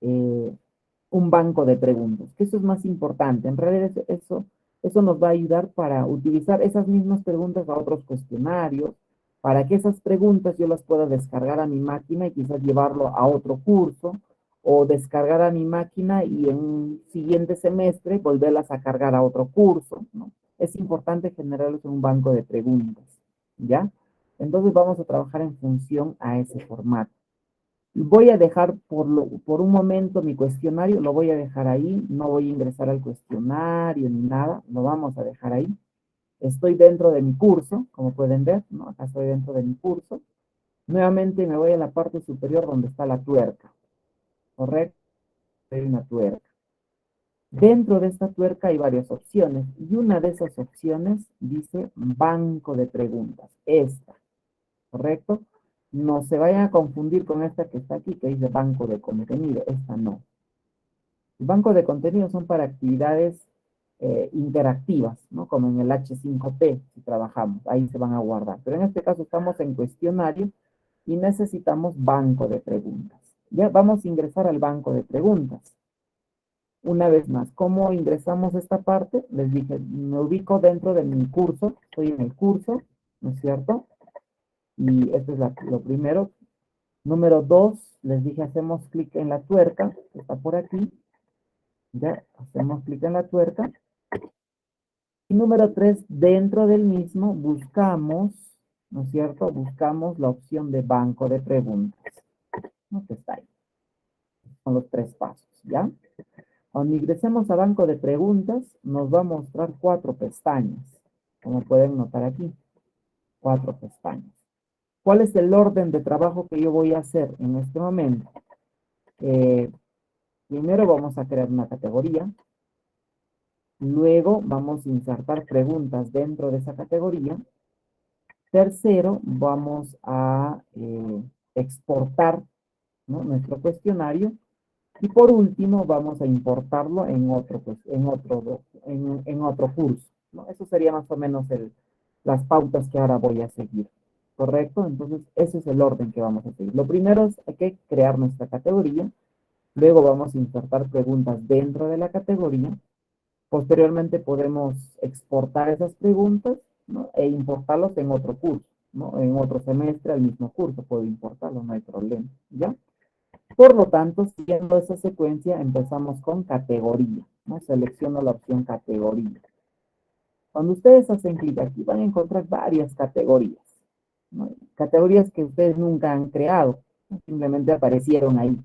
un banco de preguntas, que eso es más importante. En realidad eso nos va a ayudar para utilizar esas mismas preguntas a otros cuestionarios, para que esas preguntas yo las pueda descargar a mi máquina y quizás llevarlo a otro curso, o descargar a mi máquina y en un siguiente semestre volverlas a cargar a otro curso, ¿no? Es importante generarlos en un banco de preguntas, ¿ya? Entonces vamos a trabajar en función a ese formato. Voy a dejar por un momento mi cuestionario, lo voy a dejar ahí, no voy a ingresar al cuestionario ni nada, lo vamos a dejar ahí. Estoy dentro de mi curso, como pueden ver, ¿no? Acá estoy dentro de mi curso. Nuevamente me voy a la parte superior donde está la tuerca, ¿correcto? Hay una tuerca. Dentro de esta tuerca hay varias opciones, y una de esas opciones dice banco de preguntas, esta, ¿correcto? No se vayan a confundir con esta que está aquí, que dice banco de contenido. Esta no. El banco de contenido son para actividades interactivas, ¿no? Como en el H5P, si trabajamos. Ahí se van a guardar. Pero en este caso estamos en cuestionario y necesitamos banco de preguntas. Ya vamos a ingresar al banco de preguntas. Una vez más, ¿cómo ingresamos esta parte? Les dije, me ubico dentro de mi curso. Estoy en el curso, ¿no es cierto? Y esto es lo primero. Número 2, les dije, hacemos clic en la tuerca, que está por aquí. Ya, hacemos clic en la tuerca. Y número 3, dentro del mismo buscamos ¿no es cierto? Buscamos la opción de banco de preguntas, ¿no? Que está ahí. Son los 3 pasos, ¿ya? Cuando ingresemos a banco de preguntas, nos va a mostrar 4 pestañas, como pueden notar aquí, 4 pestañas. ¿Cuál es el orden de trabajo que yo voy a hacer en este momento? Primero vamos a crear una categoría, luego vamos a insertar preguntas dentro de esa categoría. Tercero, vamos a exportar, ¿no? Nuestro cuestionario. Y por último, vamos a importarlo en otro, pues, en otro curso, ¿no? Eso sería más o menos las pautas que ahora voy a seguir, ¿correcto? Entonces, ese es el orden que vamos a seguir. Lo primero es hay que crear nuestra categoría, luego vamos a insertar preguntas dentro de la categoría, posteriormente podemos exportar esas preguntas, ¿no? E importarlos en otro curso, ¿no? En otro semestre, al mismo curso, puedo importarlo, no hay problema, ¿ya? Por lo tanto, siguiendo esa secuencia, empezamos con categoría, ¿no? Selecciono la opción categoría. Cuando ustedes hacen clic aquí, van a encontrar varias categorías, ¿no? Categorías que ustedes nunca han creado, ¿no? Simplemente aparecieron ahí.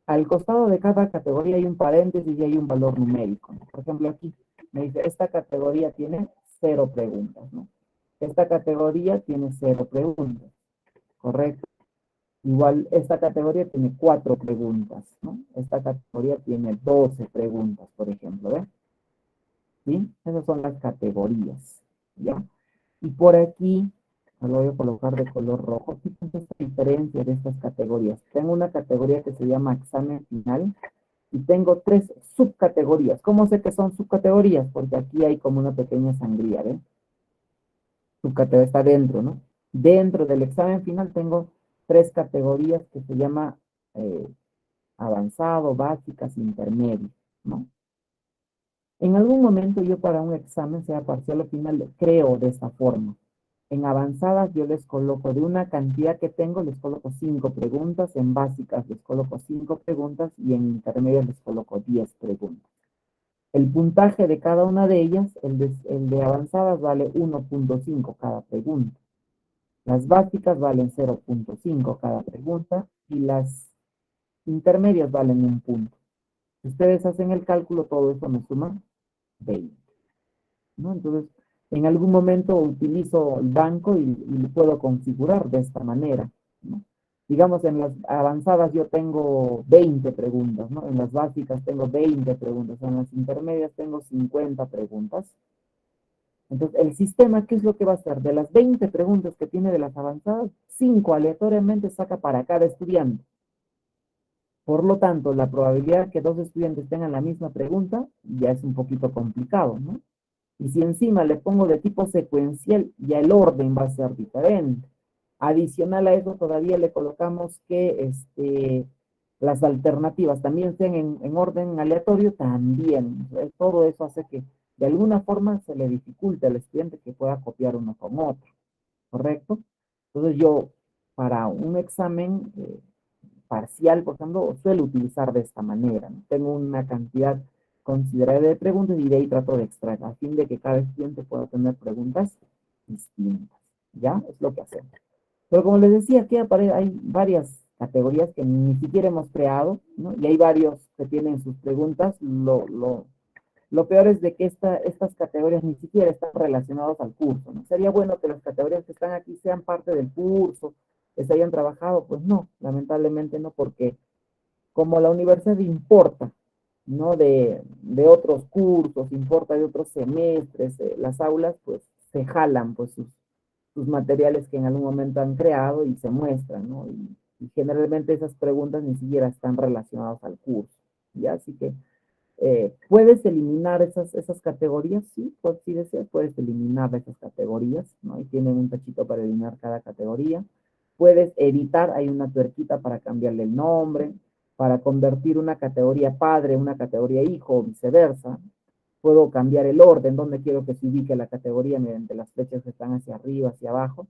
Al costado de cada categoría hay un paréntesis y hay un valor numérico, ¿no? Por ejemplo, aquí me dice, esta categoría tiene 0 preguntas, ¿no? Esta categoría tiene 0 preguntas, ¿correcto? Igual, esta categoría tiene 4 preguntas, ¿no? Esta categoría tiene 12 preguntas, por ejemplo, ¿ven? ¿Sí? Esas son las categorías, ¿ya? Y por aquí, lo voy a colocar de color rojo. Fíjense esta diferencia de estas categorías. Tengo una categoría que se llama examen final y tengo 3 subcategorías. ¿Cómo sé que son subcategorías? Porque aquí hay como una pequeña sangría, ¿ven? Subcategoría está dentro, ¿no? Dentro del examen final tengo 3 categorías que se llama avanzado, básicas, intermedio, ¿no? En algún momento yo para un examen, sea parcial o final, lo creo de esta forma. En avanzadas yo les coloco de una cantidad que tengo, les coloco 5 preguntas, en básicas les coloco 5 preguntas y en intermedias les coloco 10 preguntas. El puntaje de cada una de ellas, el de avanzadas vale 1.5 cada pregunta. Las básicas valen 0.5 cada pregunta y las intermedias valen 1 punto. Si ustedes hacen el cálculo, todo eso me suma 20, ¿no? Entonces, en algún momento utilizo el banco y puedo configurar de esta manera, ¿no? Digamos, en las avanzadas yo tengo 20 preguntas, ¿no? En las básicas tengo 20 preguntas, en las intermedias tengo 50 preguntas. Entonces, el sistema, ¿qué es lo que va a hacer? De las 20 preguntas que tiene de las avanzadas, 5 aleatoriamente saca para cada estudiante. Por lo tanto, la probabilidad que 2 estudiantes tengan la misma pregunta ya es un poquito complicado, ¿no? Y si encima le pongo de tipo secuencial, ya el orden va a ser diferente. Adicional a eso, todavía le colocamos que las alternativas también sean en orden aleatorio, también. Todo eso hace que de alguna forma se le dificulte al estudiante que pueda copiar uno con otro, ¿correcto? Entonces yo, para un examen parcial, por ejemplo, suelo utilizar de esta manera, ¿no? Tengo una cantidad considerable de preguntas y de ahí trato de extraer, a fin de que cada estudiante pueda tener preguntas distintas, ¿ya? Es lo que hacemos. Pero como les decía, aquí hay varias categorías que ni siquiera hemos creado, ¿no? Y hay varios que tienen sus preguntas. Lo peor es de que estas categorías ni siquiera están relacionadas al curso, ¿no? Sería bueno que las categorías que están aquí sean parte del curso, que se hayan trabajado. Pues no, lamentablemente no, porque como la universidad importa, ¿no? De otros cursos, importa de otros semestres, las aulas, pues se jalan pues sus materiales que en algún momento han creado y se muestran, ¿no? Y generalmente esas preguntas ni siquiera están relacionadas al curso, ¿ya? Así que ¿puedes eliminar esas categorías? Sí, pues si deseas, puedes eliminar esas categorías, ¿no? Ahí tienen un tachito para eliminar cada categoría. Puedes editar, hay una tuerquita para cambiarle el nombre, para convertir una categoría padre en una categoría hijo o viceversa. Puedo cambiar el orden, donde quiero que se ubique la categoría mediante las flechas que están hacia arriba, hacia abajo,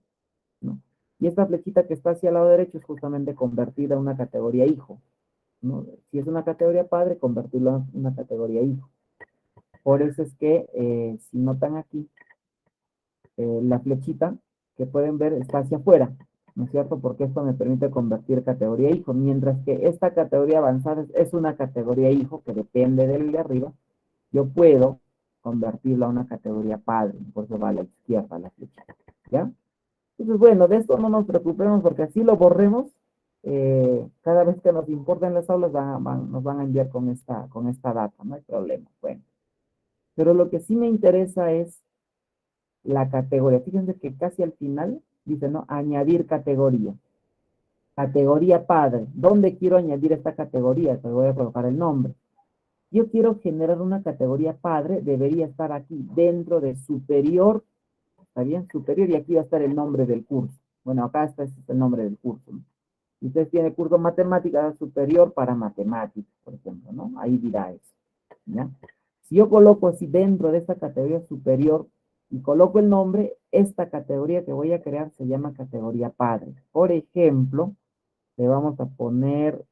¿no? Y esta flechita que está hacia el lado derecho es justamente convertida a una categoría hijo, ¿no? Si es una categoría padre, convertirlo en una categoría hijo. Por eso es que, si notan aquí, la flechita, que pueden ver está hacia afuera, ¿no es cierto? Porque esto me permite convertir categoría hijo, mientras que esta categoría avanzada es una categoría hijo que depende del de arriba. Yo puedo convertirlo a una categoría padre, por eso va a la izquierda la flecha, ¿ya? Entonces, bueno, de esto no nos preocupemos porque así lo borremos. Cada vez que nos importen las aulas nos van a enviar con esta data, no hay problema. Bueno, pero lo que sí me interesa es la categoría. Fíjense que casi al final dice, ¿no? Añadir categoría. Categoría padre. ¿Dónde quiero añadir esta categoría? Te voy a colocar el nombre. Yo quiero generar una categoría padre, debería estar aquí, dentro de superior. ¿Está bien? Superior, y aquí va a estar el nombre del curso. Bueno, acá está este es el nombre del curso, ¿no? Si usted tiene curso matemática superior para matemáticas, por ejemplo, ¿no? Ahí dirá eso, ¿ya? Si yo coloco así dentro de esta categoría superior y coloco el nombre, esta categoría que voy a crear se llama categoría padre. Por ejemplo, le vamos a poner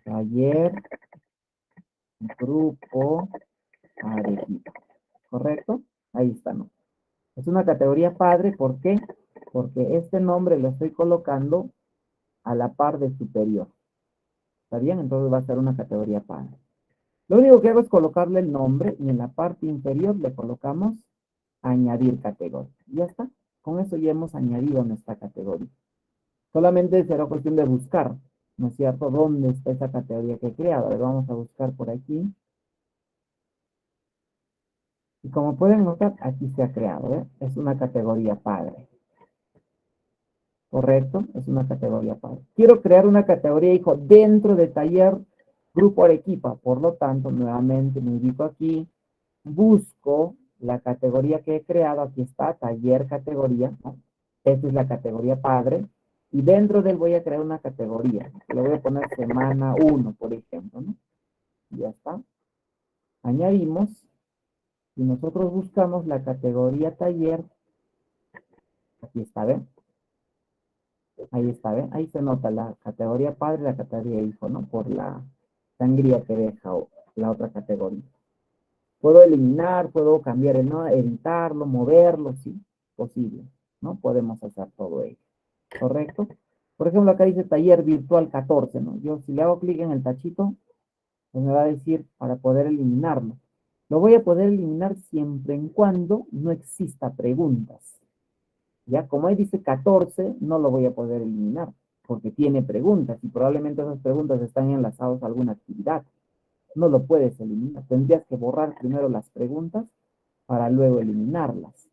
taller, grupo, Arequipa. ¿Correcto? Ahí está, ¿no? Es una categoría padre, ¿por qué? Porque este nombre lo estoy colocando a la par de superior. ¿Está bien? Entonces va a ser una categoría padre. Lo único que hago es colocarle el nombre y en la parte inferior le colocamos añadir categoría. Ya está. Con eso ya hemos añadido nuestra categoría. Solamente será cuestión de buscar, ¿no es cierto? ¿Dónde está esa categoría que he creado? A ver, vamos a buscar por aquí. Y como pueden notar, aquí se ha creado, ¿eh? Es una categoría padre. ¿Correcto? Es una categoría padre. Quiero crear una categoría hijo dentro de taller grupo Arequipa. Por lo tanto, nuevamente me ubico aquí, busco la categoría que he creado. Aquí está, taller categoría, ¿no? Esta es la categoría padre. Y dentro de él voy a crear una categoría. Le voy a poner semana 1, por ejemplo, ¿no? Ya está. Añadimos. Y nosotros buscamos la categoría taller. Aquí está, ¿ven? Ahí está, ¿ven? Ahí se nota la categoría padre y la categoría hijo, ¿no? Por la sangría que deja la otra categoría. Puedo eliminar, puedo cambiar el no, editarlo, moverlo, sí, posible, ¿no? Podemos hacer todo ello, ¿correcto? Por ejemplo, acá dice taller virtual 14, ¿no? Yo si le hago clic en el tachito, pues me va a decir para poder eliminarlo. Lo voy a poder eliminar siempre en cuando no exista preguntas. Ya, como ahí dice 14, no lo voy a poder eliminar, porque tiene preguntas, y probablemente esas preguntas están enlazadas a alguna actividad. No lo puedes eliminar. Tendrías que borrar primero las preguntas para luego eliminarlas,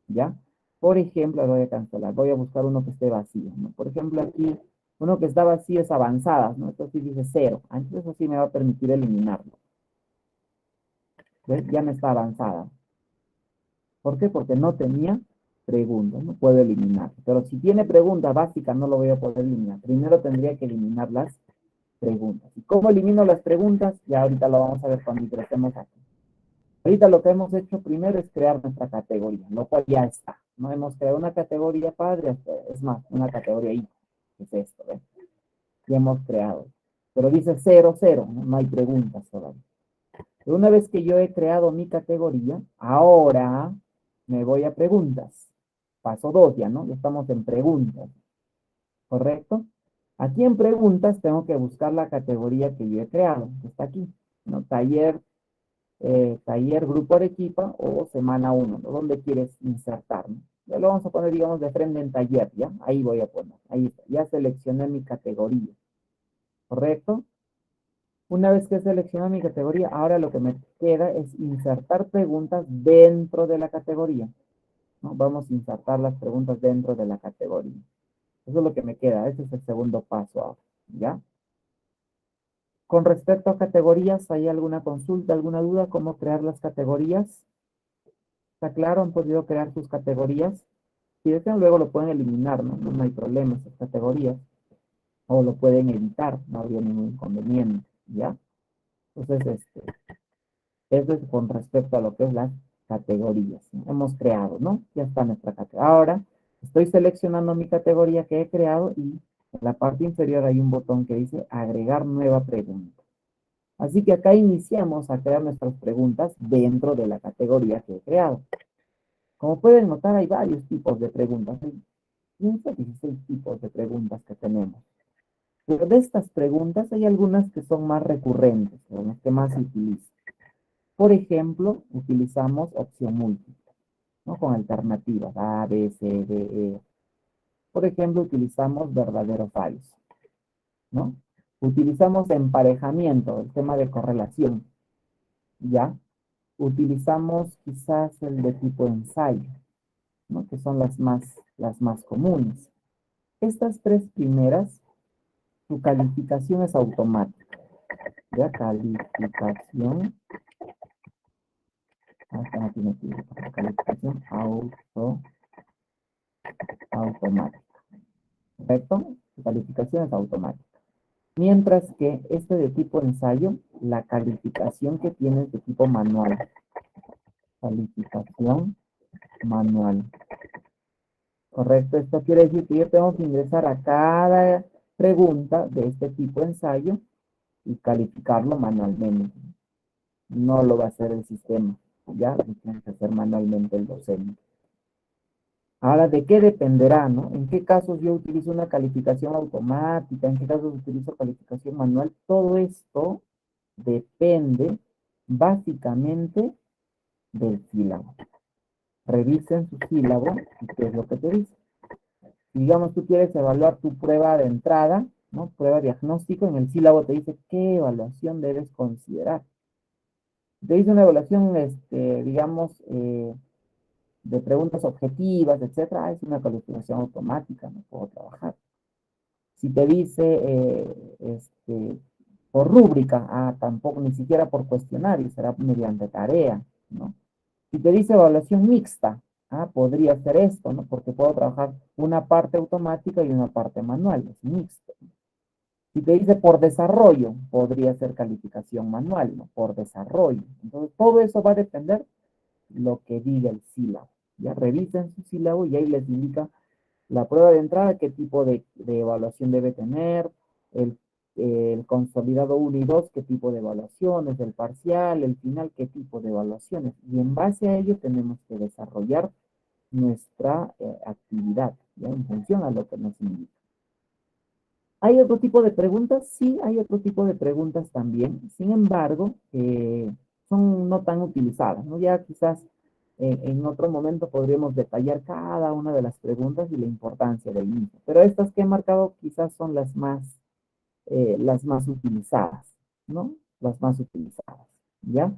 ¿ya? Por ejemplo, lo voy a cancelar. Voy a buscar uno que esté vacío, ¿no? Por ejemplo, aquí, uno que está vacío es avanzadas, ¿no? Esto sí dice 0. Entonces, eso sí me va a permitir eliminarlo. ¿Ves? Ya no está avanzada. ¿Por qué? Porque no tenía preguntas, no puedo eliminar. Pero si tiene pregunta básica, no lo voy a poder eliminar. Primero tendría que eliminar las preguntas. ¿Y cómo elimino las preguntas? Ya ahorita lo vamos a ver cuando ingresemos aquí. Ahorita lo que hemos hecho primero es crear nuestra categoría, lo cual ya está. No hemos creado una categoría padre, es más, una categoría hijo. Es esto, ¿ves? Ya hemos creado. Pero dice 0, 0, no hay preguntas todavía. Pero una vez que yo he creado mi categoría, ahora me voy a preguntas. Paso 2 ya, ¿no? Ya estamos en preguntas. ¿Correcto? Aquí en preguntas tengo que buscar la categoría que yo he creado, que está aquí, ¿no? Taller grupo Arequipa o semana 1, ¿no? ¿Dónde quieres insertar? ¿No? Ya lo vamos a poner, digamos, de frente en taller, ¿ya? Ahí voy a poner, ahí está. Ya seleccioné mi categoría, ¿correcto? Una vez que selecciono mi categoría, ahora lo que me queda es insertar preguntas dentro de la categoría, ¿no? Vamos a insertar las preguntas dentro de la categoría. Eso es lo que me queda, ese es el segundo paso ahora, ¿ya? Con respecto a categorías, ¿hay alguna consulta, alguna duda? ¿Cómo crear las categorías? ¿Está claro? ¿Han podido crear sus categorías? Si desean, luego lo pueden eliminar, ¿no? No hay problema, esas categorías. O lo pueden editar, no habría ningún inconveniente, ¿ya? Entonces, eso es con respecto a lo que es las categorías, ¿no? Hemos creado, ¿no? Ya está nuestra categoría. Ahora, estoy seleccionando mi categoría que he creado y en la parte inferior hay un botón que dice agregar nueva pregunta. Así que acá iniciamos a crear nuestras preguntas dentro de la categoría que he creado. Como pueden notar, hay varios tipos de preguntas. Hay 15, 16 tipos de preguntas que tenemos. Pero de estas preguntas hay algunas que son más recurrentes, son las que más se utilizan. Por ejemplo, utilizamos opción múltiple, ¿no? Con alternativas A, B, C, D, E. Por ejemplo, utilizamos verdadero o falso, ¿no? Utilizamos emparejamiento, el tema de correlación, ¿ya? Utilizamos quizás el de tipo ensayo, ¿no? Que son las más comunes. Estas tres primeras, su calificación es automática, ¿ya? Calificación automática. ¿Correcto? Su calificación es automática. Mientras que este de tipo ensayo, la calificación que tiene es de tipo manual. Calificación manual. ¿Correcto? Esto quiere decir que yo tengo que ingresar a cada pregunta de este tipo de ensayo y calificarlo manualmente. No lo va a hacer el sistema. Ya lo tiene que hacer manualmente el docente. Ahora, ¿de qué dependerá, no? ¿En qué casos yo utilizo una calificación automática? ¿En qué casos utilizo calificación manual? Todo esto depende básicamente del sílabo. Revisen su sílabo y qué es lo que te dice. Si, digamos, tú quieres evaluar tu prueba de entrada, ¿no? Prueba diagnóstico, en el sílabo te dice qué evaluación debes considerar. Te dice una evaluación, digamos, de preguntas objetivas, etcétera, es una calificación automática, no puedo trabajar. Si te dice por rúbrica, tampoco, ni siquiera por cuestionario, será mediante tarea, ¿no? Si te dice evaluación mixta, podría ser esto, ¿no? Porque puedo trabajar una parte automática y una parte manual, es mixto. Si te dice por desarrollo, podría ser calificación manual, ¿no? Por desarrollo. Entonces, todo eso va a depender lo que diga el sílabo. Ya revisen su sílabo y ahí les indica la prueba de entrada, qué tipo de evaluación debe tener, el consolidado 1 y 2, qué tipo de evaluaciones, el parcial, el final, qué tipo de evaluaciones. Y en base a ello tenemos que desarrollar nuestra actividad, ¿ya? En función a lo que nos indica. ¿Hay otro tipo de preguntas? Sí, hay otro tipo de preguntas también. Sin embargo, son no tan utilizadas, ¿no? Ya quizás en otro momento podríamos detallar cada una de las preguntas y la importancia del mismo. Pero estas que he marcado quizás son las más utilizadas, ¿no? Las más utilizadas, ¿ya?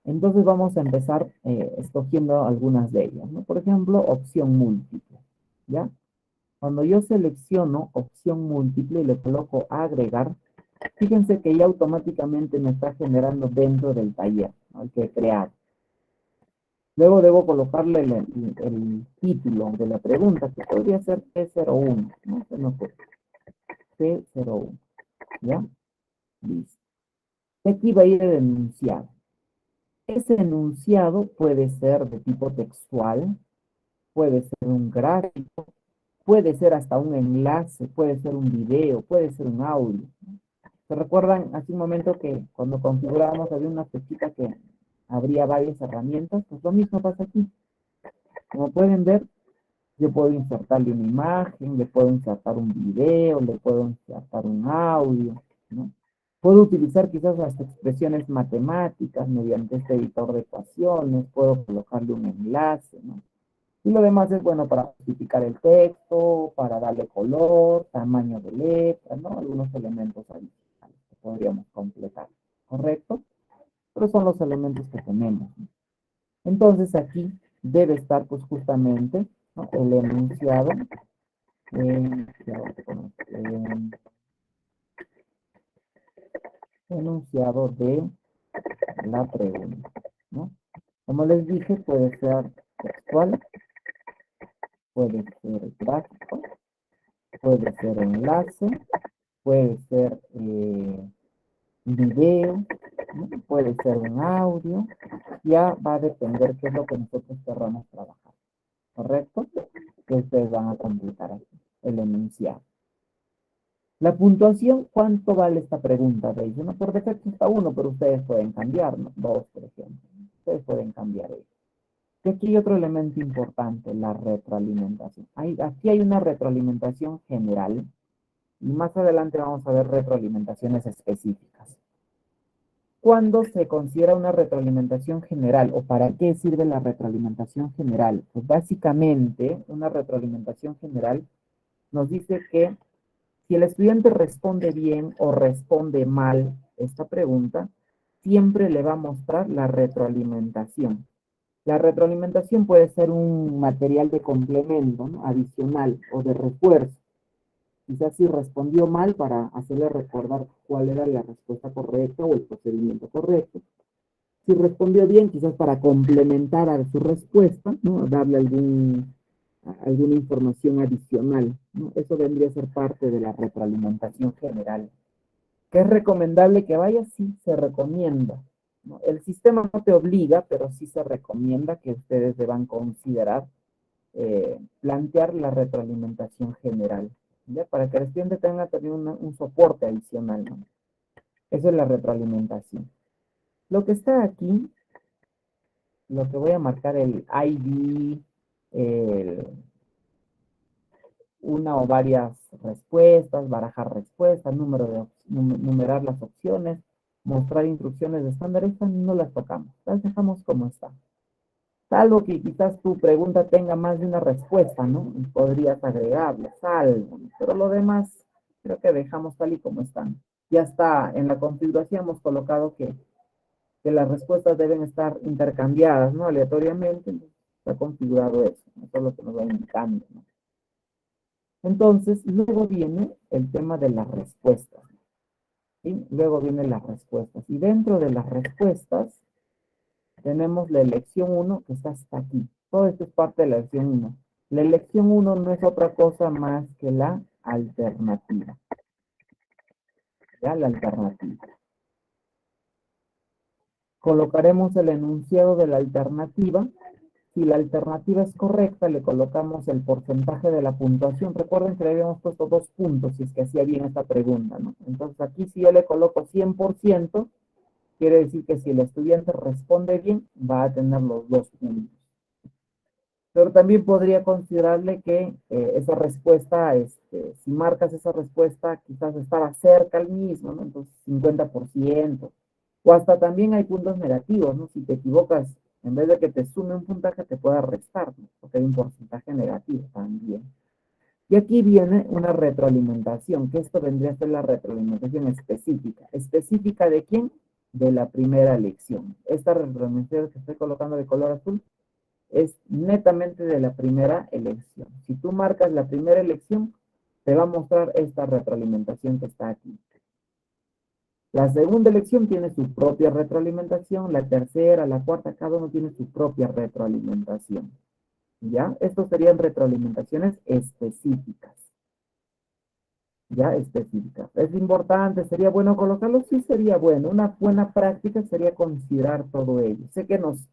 Entonces vamos a empezar escogiendo algunas de ellas, ¿no? Por ejemplo, opción múltiple, ¿ya? Cuando yo selecciono opción múltiple y le coloco agregar, fíjense que ya automáticamente me está generando dentro del taller, ¿no? El que he creado. Luego debo colocarle el título de la pregunta, que podría ser T01, ¿no? Se me ocurre. T01, ¿ya? Listo. Aquí va a ir el enunciado. Ese enunciado puede ser de tipo textual, puede ser un gráfico, puede ser hasta un enlace, puede ser un video, puede ser un audio. ¿Se recuerdan hace un momento que cuando configurábamos había una flechita que abría varias herramientas? Pues lo mismo pasa aquí. Como pueden ver, yo puedo insertarle una imagen, le puedo insertar un video, le puedo insertar un audio, ¿no? Puedo utilizar quizás las expresiones matemáticas mediante este editor de ecuaciones, puedo colocarle un enlace, ¿no? Y lo demás es bueno para justificar el texto, para darle color, tamaño de letra, ¿no? Algunos elementos adicionales que podríamos completar, ¿correcto? Pero son los elementos que tenemos, ¿no? Entonces aquí debe estar pues justamente, ¿no? El enunciado, enunciado de la pregunta, ¿no? Como les dije, puede ser textual, puede ser gráfico, puede ser enlace, puede ser video, ¿no? Puede ser un audio, ya va a depender qué es lo que nosotros querramos trabajar, ¿correcto? Que ustedes van a completar aquí, el enunciado. La puntuación, ¿cuánto vale esta pregunta? Veis, ¿no? Por defecto está 1, pero ustedes pueden cambiar, ¿no? 2, por ejemplo. Ustedes pueden cambiar eso. Y aquí hay otro elemento importante, la retroalimentación. Aquí hay una retroalimentación general y más adelante vamos a ver retroalimentaciones específicas. ¿Cuándo se considera una retroalimentación general o para qué sirve la retroalimentación general? Pues básicamente una retroalimentación general nos dice que si el estudiante responde bien o responde mal esta pregunta, siempre le va a mostrar la retroalimentación. La retroalimentación puede ser un material de complemento, ¿no?, adicional o de refuerzo. Quizás si respondió mal para hacerle recordar cuál era la respuesta correcta o el procedimiento correcto. Si respondió bien, quizás para complementar a su respuesta, ¿no?, darle alguna información adicional, ¿no? Eso vendría a ser parte de la retroalimentación general. ¿Que es recomendable que vaya? Sí, se recomienda, ¿no? El sistema no te obliga, pero sí se recomienda que ustedes deban considerar plantear la retroalimentación general, ¿ya? Para que el estudiante tenga también un soporte adicional, ¿no? Eso es la retroalimentación. Lo que está aquí, lo que voy a marcar el ID, una o varias respuestas, barajar respuestas, numerar las opciones, mostrar instrucciones de estándar, estas no las tocamos, las dejamos como están. Salvo que quizás tu pregunta tenga más de una respuesta, ¿no? Y podrías agregarle algo, ¿no? Pero lo demás creo que dejamos tal y como están. Ya está, en la configuración hemos colocado que las respuestas deben estar intercambiadas, ¿no? Aleatoriamente, está configurado eso, ¿no? Eso es lo que nos va indicando, ¿no? Entonces, luego viene el tema de las respuestas, ¿sí? Luego vienen las respuestas. Y dentro de las respuestas, tenemos la elección 1 que está hasta aquí. Todo esto es parte de la elección 1. La elección 1 no es otra cosa más que la alternativa. ¿Ya? La alternativa. Colocaremos el enunciado de la alternativa. Si la alternativa es correcta, le colocamos el porcentaje de la puntuación. Recuerden que le habíamos puesto 2 puntos, si es que hacía bien esta pregunta, ¿no? Entonces aquí si yo le coloco 100%, quiere decir que si el estudiante responde bien, va a tener los 2 puntos. Pero también podría considerarle que esa respuesta, si marcas esa respuesta, quizás estaba cerca al mismo, ¿no? Entonces 50%. O hasta también hay puntos negativos, ¿no? Si te equivocas, en vez de que te sume un puntaje, te pueda restar, ¿no? Porque hay un porcentaje negativo también. Y aquí viene una retroalimentación, que esto vendría a ser la retroalimentación específica. ¿Específica de quién? De la primera elección. Esta retroalimentación que estoy colocando de color azul es netamente de la primera elección. Si tú marcas la primera elección, te va a mostrar esta retroalimentación que está aquí. La segunda elección tiene su propia retroalimentación, la tercera, la cuarta, cada uno tiene su propia retroalimentación. ¿Ya? Estos serían retroalimentaciones específicas. ¿Ya? Específicas. ¿Es importante? ¿Sería bueno colocarlo? Sí, sería bueno. Una buena práctica sería considerar todo ello. Sé que nos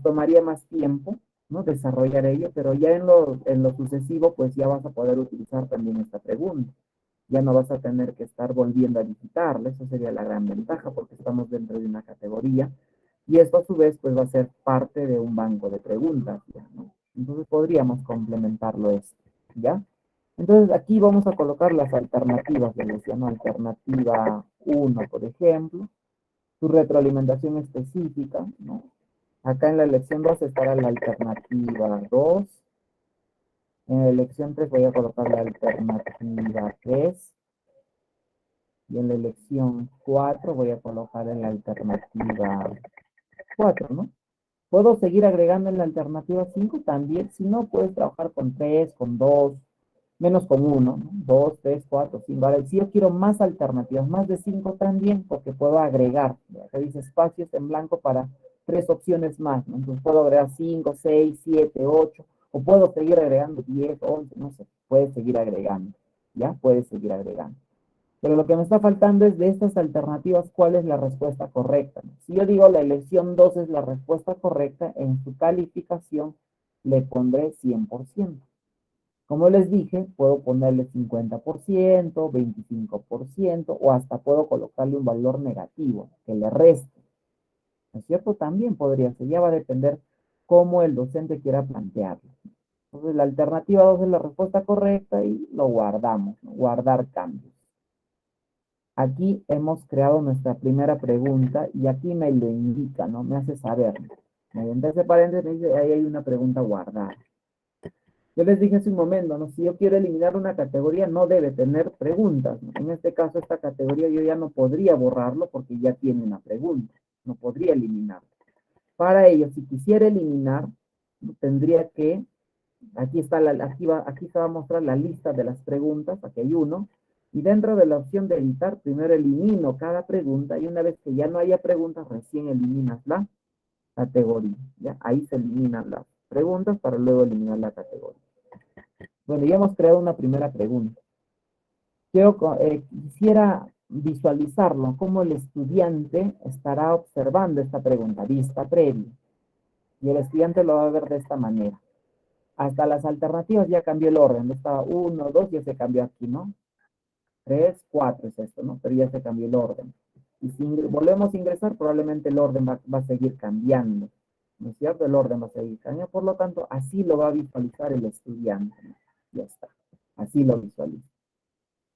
tomaría más tiempo, ¿no?, desarrollar ello, pero ya en lo sucesivo, pues ya vas a poder utilizar también esta pregunta. Ya no vas a tener que estar volviendo a visitarla. Eso sería la gran ventaja, porque estamos dentro de una categoría. Y esto a su vez, pues va a ser parte de un banco de preguntas, ¿ya? ¿No? Entonces podríamos complementarlo esto, ¿ya? Entonces aquí vamos a colocar las alternativas, les decía, ¿no? Alternativa 1, por ejemplo, su retroalimentación específica, ¿no? Acá en la elección 2 estará la alternativa 2. En la elección 3 voy a colocar la alternativa 3. Y en la elección 4 voy a colocar en la alternativa 4, ¿no? Puedo seguir agregando en la alternativa 5 también. Si no, puedes trabajar con 3, con 2, menos con 1, ¿no? 2, 3, 4, 5. Ahora, si yo quiero más alternativas, más de 5 también, porque puedo agregar. Acá dice espacios en blanco para 3 opciones más, ¿no? Entonces puedo agregar 5, 6, 7, 8, o puedo seguir agregando 10, 11, no sé. Puedes seguir agregando, ¿ya? Puedes seguir agregando. Pero lo que me está faltando es de estas alternativas, ¿cuál es la respuesta correcta? Si yo digo la elección 2 es la respuesta correcta, en su calificación le pondré 100%. Como les dije, puedo ponerle 50%, 25%, o hasta puedo colocarle un valor negativo, que le reste. ¿No es cierto? También podría ser, ya va a depender como el docente quiera plantearlo. Entonces, la alternativa 2 es la respuesta correcta y lo guardamos, ¿no? Guardar cambios. Aquí hemos creado nuestra primera pregunta y aquí me lo indica, ¿no? Me hace saber. Mediante ese paréntesis me dice, ahí hay una pregunta guardada. Yo les dije hace un momento, ¿no? Si yo quiero eliminar una categoría, no debe tener preguntas, ¿no? En este caso, esta categoría yo ya no podría borrarlo porque ya tiene una pregunta. No podría eliminarlo. Para ello, si quisiera eliminar, ¿no? Tendría que, aquí se va a mostrar la lista de las preguntas, aquí hay uno, y dentro de la opción de editar, primero elimino cada pregunta, y una vez que ya no haya preguntas, recién eliminas la categoría, ¿ya? Ahí se eliminan las preguntas para luego eliminar la categoría. Bueno, ya hemos creado una primera pregunta. Quisiera visualizarlo, cómo el estudiante estará observando esta pregunta, vista previa. Y el estudiante lo va a ver de esta manera. Hasta las alternativas ya cambió el orden. Estaba 1, 2, ya se cambió aquí, ¿no? 3, 4 es esto, ¿no? Pero ya se cambió el orden. Y si volvemos a ingresar, probablemente el orden va a seguir cambiando. ¿No es cierto? El orden va a seguir cambiando. Por lo tanto, así lo va a visualizar el estudiante, ¿no? Ya está. Así lo visualiza.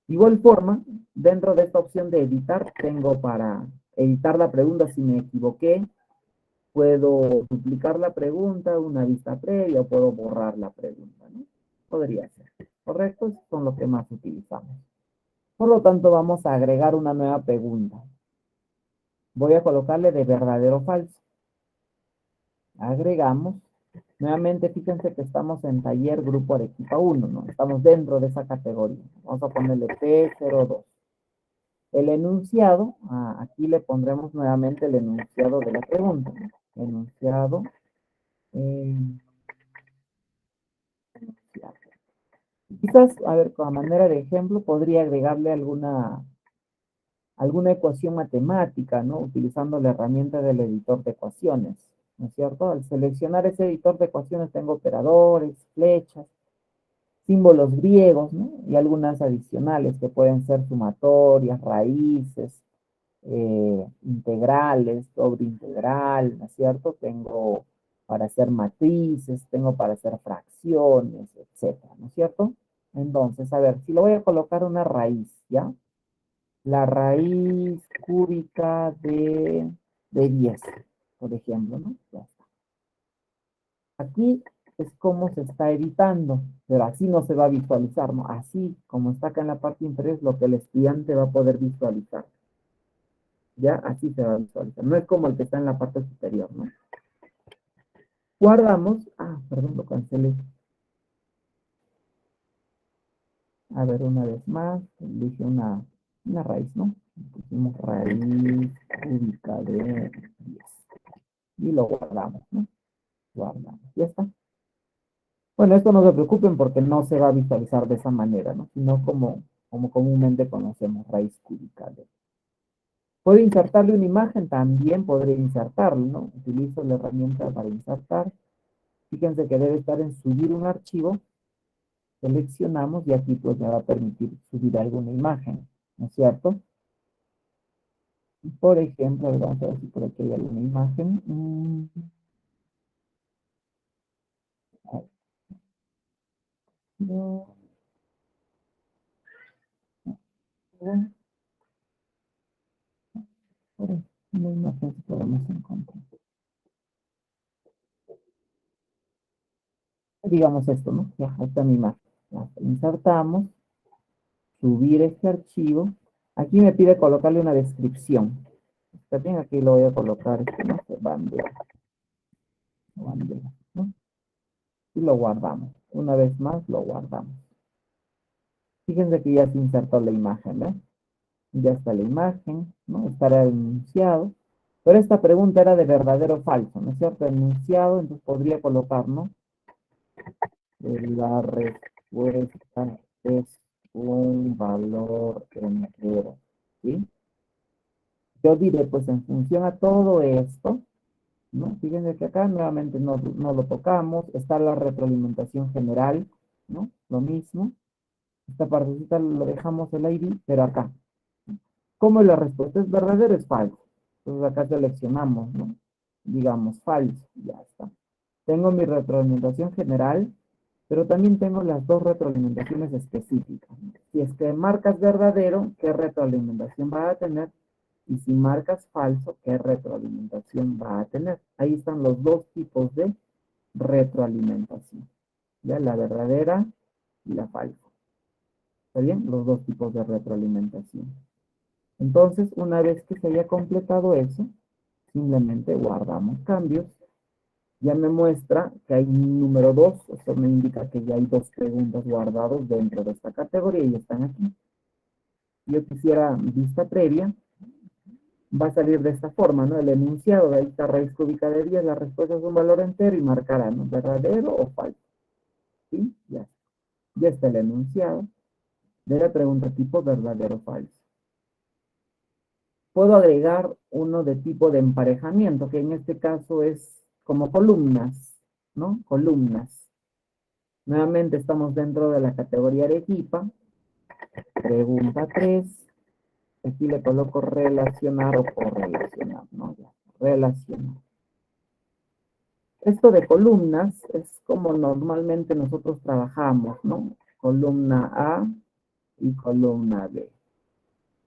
De igual forma, dentro de esta opción de editar, tengo para editar la pregunta si me equivoqué. Puedo duplicar la pregunta, una vista previa, o puedo borrar la pregunta, ¿no? Podría ser. ¿Correcto? Son los que más utilizamos. Por lo tanto, vamos a agregar una nueva pregunta. Voy a colocarle de verdadero o falso. Agregamos. Nuevamente, fíjense que estamos en taller grupo Arequipa 1, ¿no? Estamos dentro de esa categoría. Vamos a ponerle T02. El enunciado, aquí le pondremos nuevamente el enunciado de la pregunta, ¿no? Enunciado. Quizás, a ver, a manera de ejemplo, podría agregarle alguna ecuación matemática, ¿no? Utilizando la herramienta del editor de ecuaciones, ¿no es cierto? Al seleccionar ese editor de ecuaciones tengo operadores, flechas, símbolos griegos, ¿no? Y algunas adicionales que pueden ser sumatorias, raíces, integrales, doble integral, ¿no es cierto? Tengo para hacer matrices, tengo para hacer fracciones, etcétera, ¿no es cierto? Entonces, a ver, si lo voy a colocar una raíz, ¿ya? La raíz cúbica de 10, por ejemplo, ¿no? Ya está. Aquí es como se está editando, pero así no se va a visualizar, ¿no? Así, como está acá en la parte inferior, es lo que el estudiante va a poder visualizar. Ya, así se va a visualizar. No es como el que está en la parte superior, ¿no? Guardamos. Perdón, lo cancelé. A ver, una vez más. Dije una raíz, ¿no? Pusimos raíz cúbica de 10. Y lo guardamos, ¿no? Guardamos. Ya está. Bueno, esto no se preocupen porque no se va a visualizar de esa manera, ¿no? Sino como comúnmente conocemos, raíz cúbica de. ¿Puedo insertarle una imagen? También podría insertarlo, ¿no? Utilizo la herramienta para insertar. Fíjense que debe estar en subir un archivo. Seleccionamos y aquí pues me va a permitir subir alguna imagen, ¿no es cierto? Por ejemplo, vamos a ver si por aquí hay alguna imagen. No. Una imagen que podemos encontrar. Digamos esto, ¿no? Ya, ahí está mi imagen. Ya, insertamos, subir este archivo. Aquí me pide colocarle una descripción. También aquí lo voy a colocar, no sé, bandera, ¿no? Y lo guardamos. Una vez más lo guardamos. Fíjense que ya se insertó la imagen, ¿ven? Ya está la imagen, ¿no? Estará enunciado. Pero esta pregunta era de verdadero o falso, ¿no es cierto? Enunciado, entonces podría colocar, ¿no? La respuesta es un valor entero, ¿sí? Yo diré, pues en función a todo esto, ¿no? Fíjense que acá nuevamente no lo tocamos, está la retroalimentación general, ¿no? Lo mismo. Esta partecita lo dejamos el ID, pero acá. ¿Cómo es la respuesta? ¿Es verdadero o es falso? Entonces acá seleccionamos, ¿no? Digamos falso, ya está. Tengo mi retroalimentación general, pero también tengo las dos retroalimentaciones específicas. Si es que marcas verdadero, ¿qué retroalimentación va a tener? Y si marcas falso, ¿qué retroalimentación va a tener? Ahí están los dos tipos de retroalimentación. ¿Ya? La verdadera y la falsa. ¿Está bien? Los dos tipos de retroalimentación. Entonces, una vez que se haya completado eso, simplemente guardamos cambios. Ya me muestra que hay un número 2, eso me indica que ya hay dos preguntas guardadas dentro de esta categoría y están aquí. Yo quisiera vista previa, va a salir de esta forma, ¿no? El enunciado, de ahí está raíz cúbica de 10, la respuesta es un valor entero y marcará, ¿no? ¿Verdadero o falso? ¿Sí? Ya está el enunciado de la pregunta tipo verdadero o falso. Puedo agregar uno de tipo de emparejamiento, que en este caso es como columnas, ¿no? Columnas. Nuevamente estamos dentro de la categoría Arequipa. Pregunta 3. Aquí le coloco relacionar o correlacionar, ¿no? Ya, relacionar. Esto de columnas es como normalmente nosotros trabajamos, ¿no? Columna A y columna B.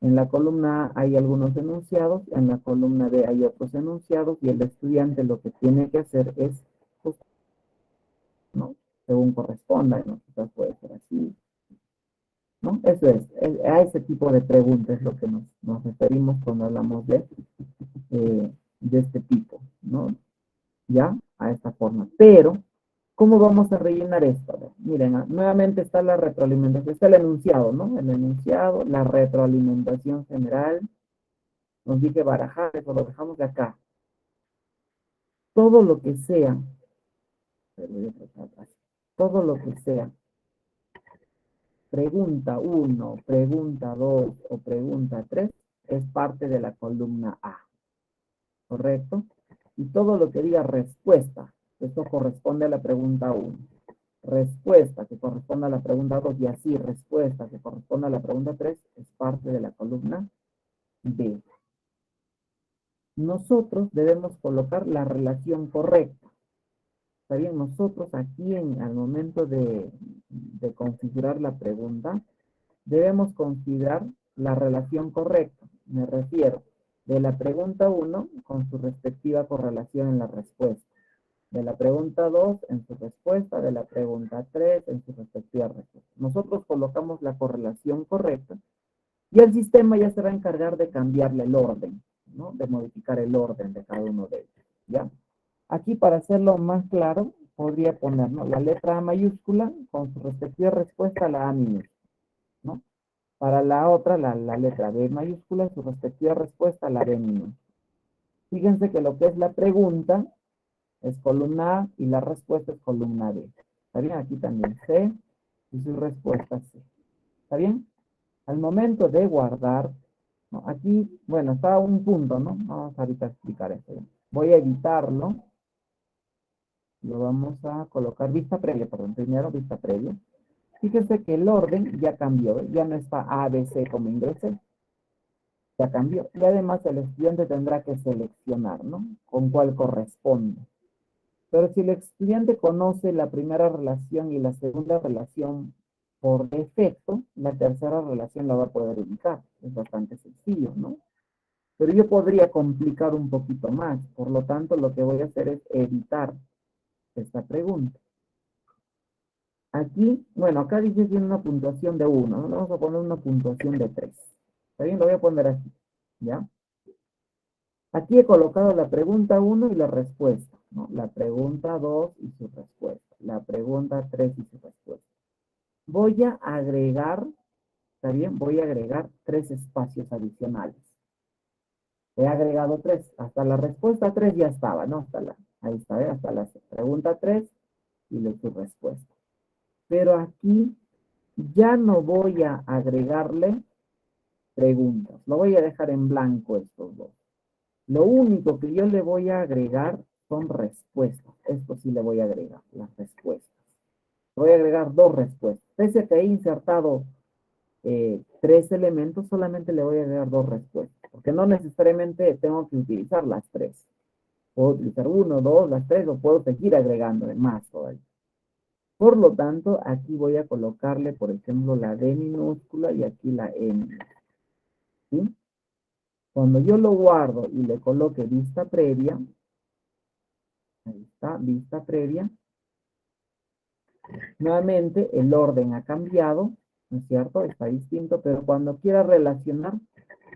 En la columna A hay algunos enunciados, en la columna B hay otros enunciados, y el estudiante lo que tiene que hacer es, pues, ¿no? Según corresponda, ¿no? Quizás puede ser así, ¿no? Eso es, a ese tipo de preguntas es lo que nos referimos cuando hablamos de este tipo, ¿no? ¿Ya? A esta forma. Pero, ¿cómo vamos a rellenar esto? A ver, miren, nuevamente está la retroalimentación, está el enunciado, ¿no? El enunciado, la retroalimentación general. Nos dije barajar, eso lo dejamos de acá. Todo lo que sea, todo lo que sea, pregunta 1, pregunta 2 o pregunta 3, es parte de la columna A, ¿correcto? Y todo lo que diga respuesta, esto corresponde a la pregunta 1. Respuesta que corresponde a la pregunta 2 y así respuesta que corresponde a la pregunta 3 es parte de la columna B. Nosotros debemos colocar la relación correcta. Está bien, nosotros aquí al momento de configurar la pregunta, debemos considerar la relación correcta. Me refiero de la pregunta 1 con su respectiva correlación en la respuesta. De la pregunta 2 en su respuesta, de la pregunta 3 en su respectiva respuesta. Nosotros colocamos la correlación correcta y el sistema ya se va a encargar de cambiarle el orden, ¿no? De modificar el orden de cada uno de ellos, ¿ya? Aquí, para hacerlo más claro, podría poner, ¿no? La letra A mayúscula con su respectiva respuesta, la A minúscula, ¿no? Para la otra, la letra B mayúscula, su respectiva respuesta, la B minúscula. Fíjense que lo que es la pregunta es columna A y la respuesta es columna B. ¿Está bien? Aquí también C y su respuesta C. ¿Está bien? Al momento de guardar, ¿no? Aquí, bueno, está un punto, ¿no? Vamos ahorita a explicar esto. Voy a editarlo. Lo vamos a colocar vista previa, perdón, primero vista previa. Fíjense que el orden ya cambió, ya no está A, B, C como ingresé. Ya cambió. Y además el estudiante tendrá que seleccionar, ¿no? Con cuál corresponde. Pero si el estudiante conoce la primera relación y la segunda relación por defecto, la tercera relación la va a poder ubicar. Es bastante sencillo, ¿no? Pero yo podría complicar un poquito más. Por lo tanto, lo que voy a hacer es editar esta pregunta. Aquí, bueno, acá dice que tiene una puntuación de 1, ¿no? Vamos a poner una puntuación de 3. ¿Está bien? Lo voy a poner aquí, ¿ya? Aquí he colocado la pregunta 1 y la respuesta, ¿no? La pregunta 2 y su respuesta. La pregunta 3 y su respuesta. Voy a agregar, ¿está bien? Voy a agregar 3 espacios adicionales. He agregado 3. Hasta la respuesta 3 ya estaba, ¿no? Ahí está, ¿eh? Hasta la pregunta 3 y su respuesta. Pero aquí ya no voy a agregarle preguntas. Lo voy a dejar en blanco estos dos. Lo único que yo le voy a agregar son respuestas. Esto sí le voy a agregar, las respuestas. Voy a agregar 2 respuestas. Pese a que he insertado 3 elementos, solamente le voy a agregar 2 respuestas. Porque no necesariamente tengo que utilizar las 3. Puedo utilizar 1, 2, las 3, o puedo seguir agregándole más todavía. Por lo tanto, aquí voy a colocarle, por ejemplo, la D minúscula y aquí la E minúscula. ¿Sí? Cuando yo lo guardo y le coloque vista previa, ahí está, vista previa, nuevamente el orden ha cambiado, ¿no es cierto? Está distinto, pero cuando quiera relacionar,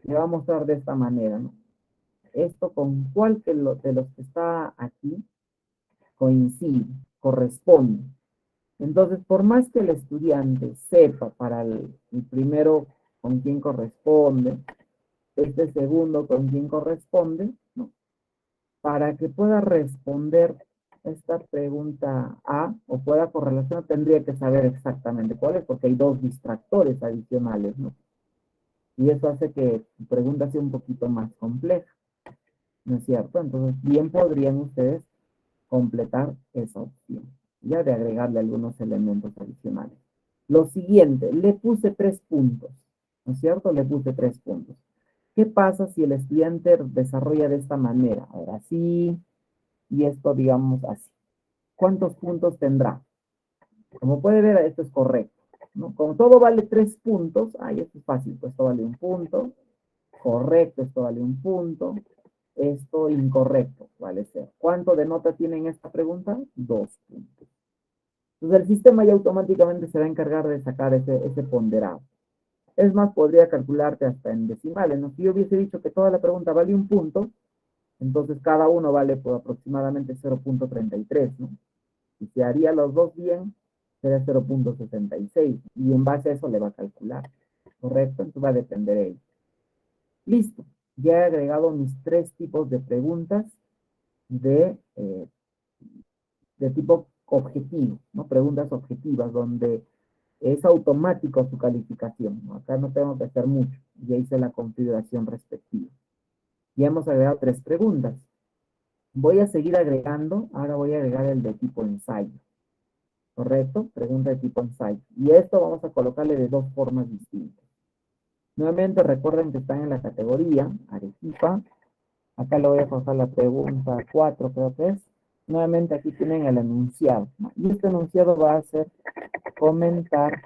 le va a mostrar de esta manera, ¿no? Esto con cuál de los que está aquí coincide, corresponde. Entonces, por más que el estudiante sepa para el primero con quién corresponde, este segundo con quién corresponde, ¿no? Para que pueda responder esta pregunta A o pueda correlacionar, tendría que saber exactamente cuál es, porque hay dos distractores adicionales, ¿no? Y eso hace que su pregunta sea un poquito más compleja, ¿no es cierto? Entonces, bien podrían ustedes completar esa opción, ya de agregarle algunos elementos adicionales. Lo siguiente, le puse 3 puntos, ¿no es cierto? Le puse 3 puntos. ¿Qué pasa si el estudiante desarrolla de esta manera? Ahora sí, y esto digamos así. ¿Cuántos puntos tendrá? Como puede ver, esto es correcto, ¿no? Como todo vale 3 puntos, esto es fácil, pues esto vale 1 punto, correcto, esto vale 1 punto, esto incorrecto, vale 0. ¿Cuánto de nota tiene en esta pregunta? 2 puntos. Entonces el sistema ya automáticamente se va a encargar de sacar ese ponderado. Es más, podría calcularte hasta en decimales, ¿no? Si yo hubiese dicho que toda la pregunta vale 1 punto, entonces cada uno vale por aproximadamente 0.33, ¿no? Y si haría los dos bien, será 0.66. Y en base a eso le va a calcular. ¿Correcto? Entonces va a depender de ello. Listo. Ya he agregado mis 3 tipos de preguntas de tipo objetivo, ¿no? Preguntas objetivas, donde es automático su calificación, ¿no? Acá no tengo que hacer mucho. Ya hice la configuración respectiva. Ya hemos agregado 3 preguntas. Voy a seguir agregando, ahora voy a agregar el de tipo ensayo. ¿Correcto? Pregunta de tipo ensayo. Y esto vamos a colocarle de 2 formas distintas. Nuevamente recuerden que están en la categoría Arequipa. Acá le voy a colocar la pregunta 4, creo que es. Nuevamente aquí tienen el enunciado, ¿no? Y este enunciado va a ser comentar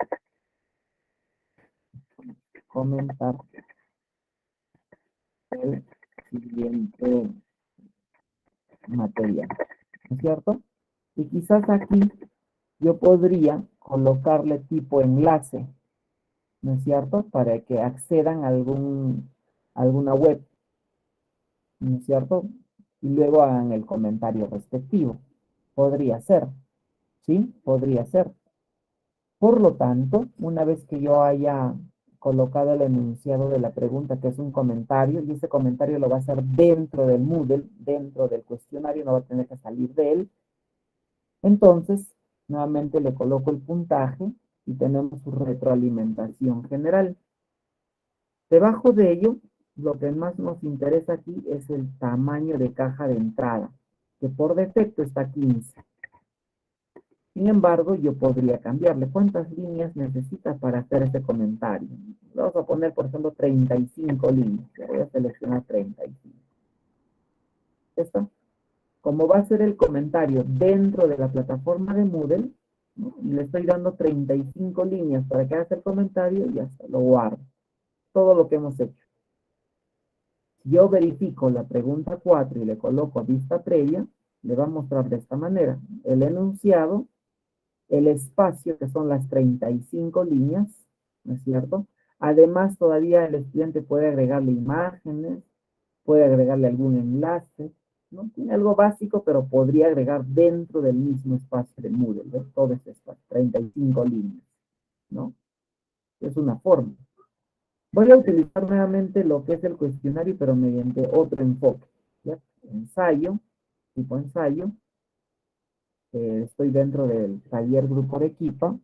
el siguiente material, ¿no es cierto? Y quizás aquí yo podría colocarle tipo enlace, ¿no es cierto? Para que accedan a alguna web, ¿no es cierto? Y luego hagan el comentario respectivo. Podría ser, ¿sí? Podría ser. Por lo tanto, una vez que yo haya colocado el enunciado de la pregunta, que es un comentario, y ese comentario lo va a hacer dentro del Moodle, dentro del cuestionario, no va a tener que salir de él. Entonces, nuevamente le coloco el puntaje y tenemos su retroalimentación general. Debajo de ello, lo que más nos interesa aquí es el tamaño de caja de entrada, que por defecto está 15. Sin embargo, yo podría cambiarle. ¿Cuántas líneas necesita para hacer ese comentario? Vamos a poner, por ejemplo, 35 líneas. Le voy a seleccionar 35. ¿Esto? Como va a ser el comentario dentro de la plataforma de Moodle, ¿no? Le estoy dando 35 líneas para que haga el comentario y ya está, lo guardo. Todo lo que hemos hecho. Yo verifico la pregunta 4 y le coloco vista previa, le va a mostrar de esta manera el enunciado, el espacio, que son las 35 líneas, ¿no es cierto? Además, todavía el estudiante puede agregarle imágenes, puede agregarle algún enlace, ¿no? Tiene algo básico, pero podría agregar dentro del mismo espacio de Moodle, ¿ves? Todo este espacio, 35 líneas, ¿no? Es una forma. Voy a utilizar nuevamente lo que es el cuestionario, pero mediante otro enfoque, ¿ya? Ensayo, tipo ensayo. Estoy dentro del taller Grupo Arequipa.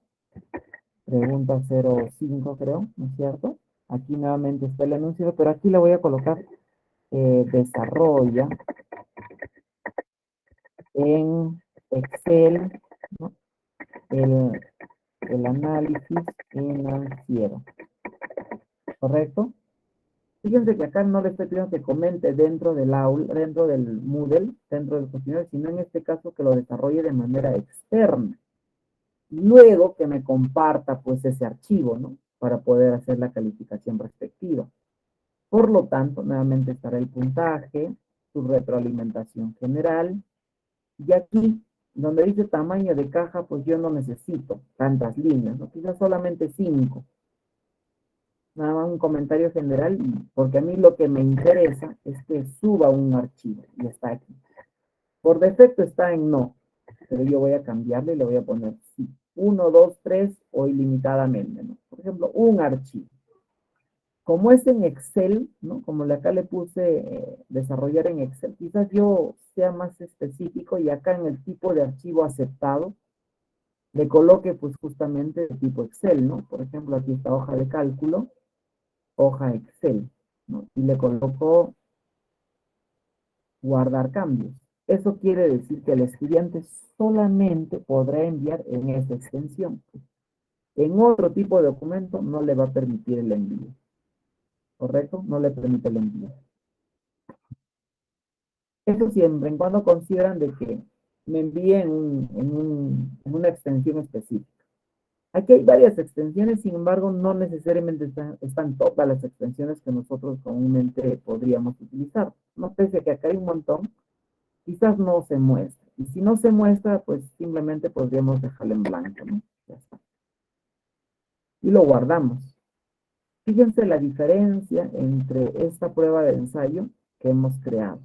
Pregunta 05, creo, ¿no es cierto? Aquí nuevamente está el anuncio, pero aquí le voy a colocar desarrolla en Excel, ¿no? el análisis financiero. ¿Correcto? Fíjense que acá no le estoy pidiendo que comente dentro del aula, dentro del Moodle, dentro del cuestionario, sino en este caso que lo desarrolle de manera externa. Luego que me comparta pues ese archivo, ¿no? Para poder hacer la calificación respectiva. Por lo tanto, nuevamente estará el puntaje, su retroalimentación general, y aquí, donde dice tamaño de caja, pues yo no necesito tantas líneas, ¿no? Quizás solamente 5. Nada más un comentario general, porque a mí lo que me interesa es que suba un archivo, y está aquí. Por defecto está en no, pero yo voy a cambiarle y le voy a poner sí. 1, 2, 3 o ilimitadamente, ¿no? Por ejemplo, un archivo. Como es en Excel, ¿no? Como acá le puse desarrollar en Excel, quizás yo sea más específico y acá en el tipo de archivo aceptado, le coloque pues justamente el tipo Excel, ¿no? Por ejemplo, aquí está hoja de cálculo, hoja Excel, ¿no? Y le coloco guardar cambios. Eso quiere decir que el estudiante solamente podrá enviar en esa extensión. En otro tipo de documento no le va a permitir el envío. ¿Correcto? No le permite el envío. Eso siempre en cuando consideran de que me envíen en una extensión específica. Aquí hay varias extensiones, sin embargo, no necesariamente están todas las extensiones que nosotros comúnmente podríamos utilizar. No pese a que acá hay un montón, quizás no se muestra. Y si no se muestra, pues simplemente podríamos dejarlo en blanco, ¿no? Ya está. Y lo guardamos. Fíjense la diferencia entre esta prueba de ensayo que hemos creado.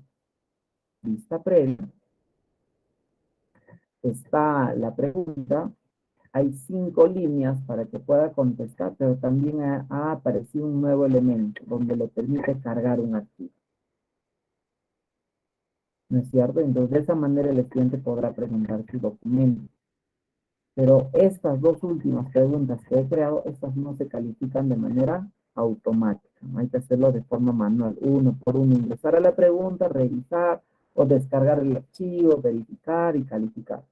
Vista previa. Está la pregunta. Hay 5 líneas para que pueda contestar, pero también ha aparecido un nuevo elemento donde le permite cargar un archivo. ¿No es cierto? Entonces, de esa manera el estudiante podrá presentar su documento. Pero estas dos últimas preguntas que he creado, estas no se califican de manera automática, ¿no? Hay que hacerlo de forma manual, uno por uno, ingresar a la pregunta, revisar o descargar el archivo, verificar y calificar.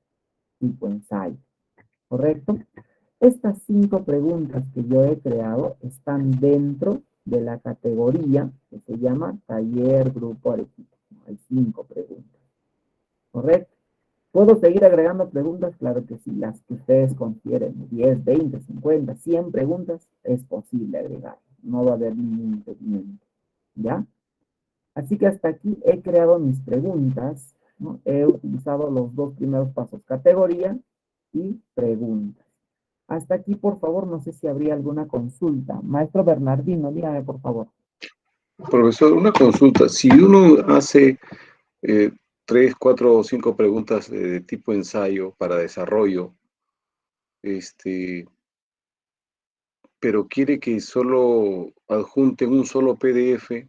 Tipo ensayo, ¿correcto? Estas 5 preguntas que yo he creado están dentro de la categoría que se llama taller, grupo, Arequipa. Hay 5 preguntas, ¿correcto? ¿Puedo seguir agregando preguntas? Claro que sí, las que ustedes consideren, 10, 20, 50, 100 preguntas, es posible agregar. No va a haber ningún impedimento, ¿ya? Así que hasta aquí he creado mis preguntas, ¿no? He utilizado los 2 primeros pasos, categoría y preguntas. Hasta aquí, por favor, no sé si habría alguna consulta. Maestro Bernardino, dígame, por favor. Profesor, una consulta. Si uno hace 3, 4 o 5 preguntas de tipo ensayo para desarrollo, pero quiere que solo adjunten un solo PDF,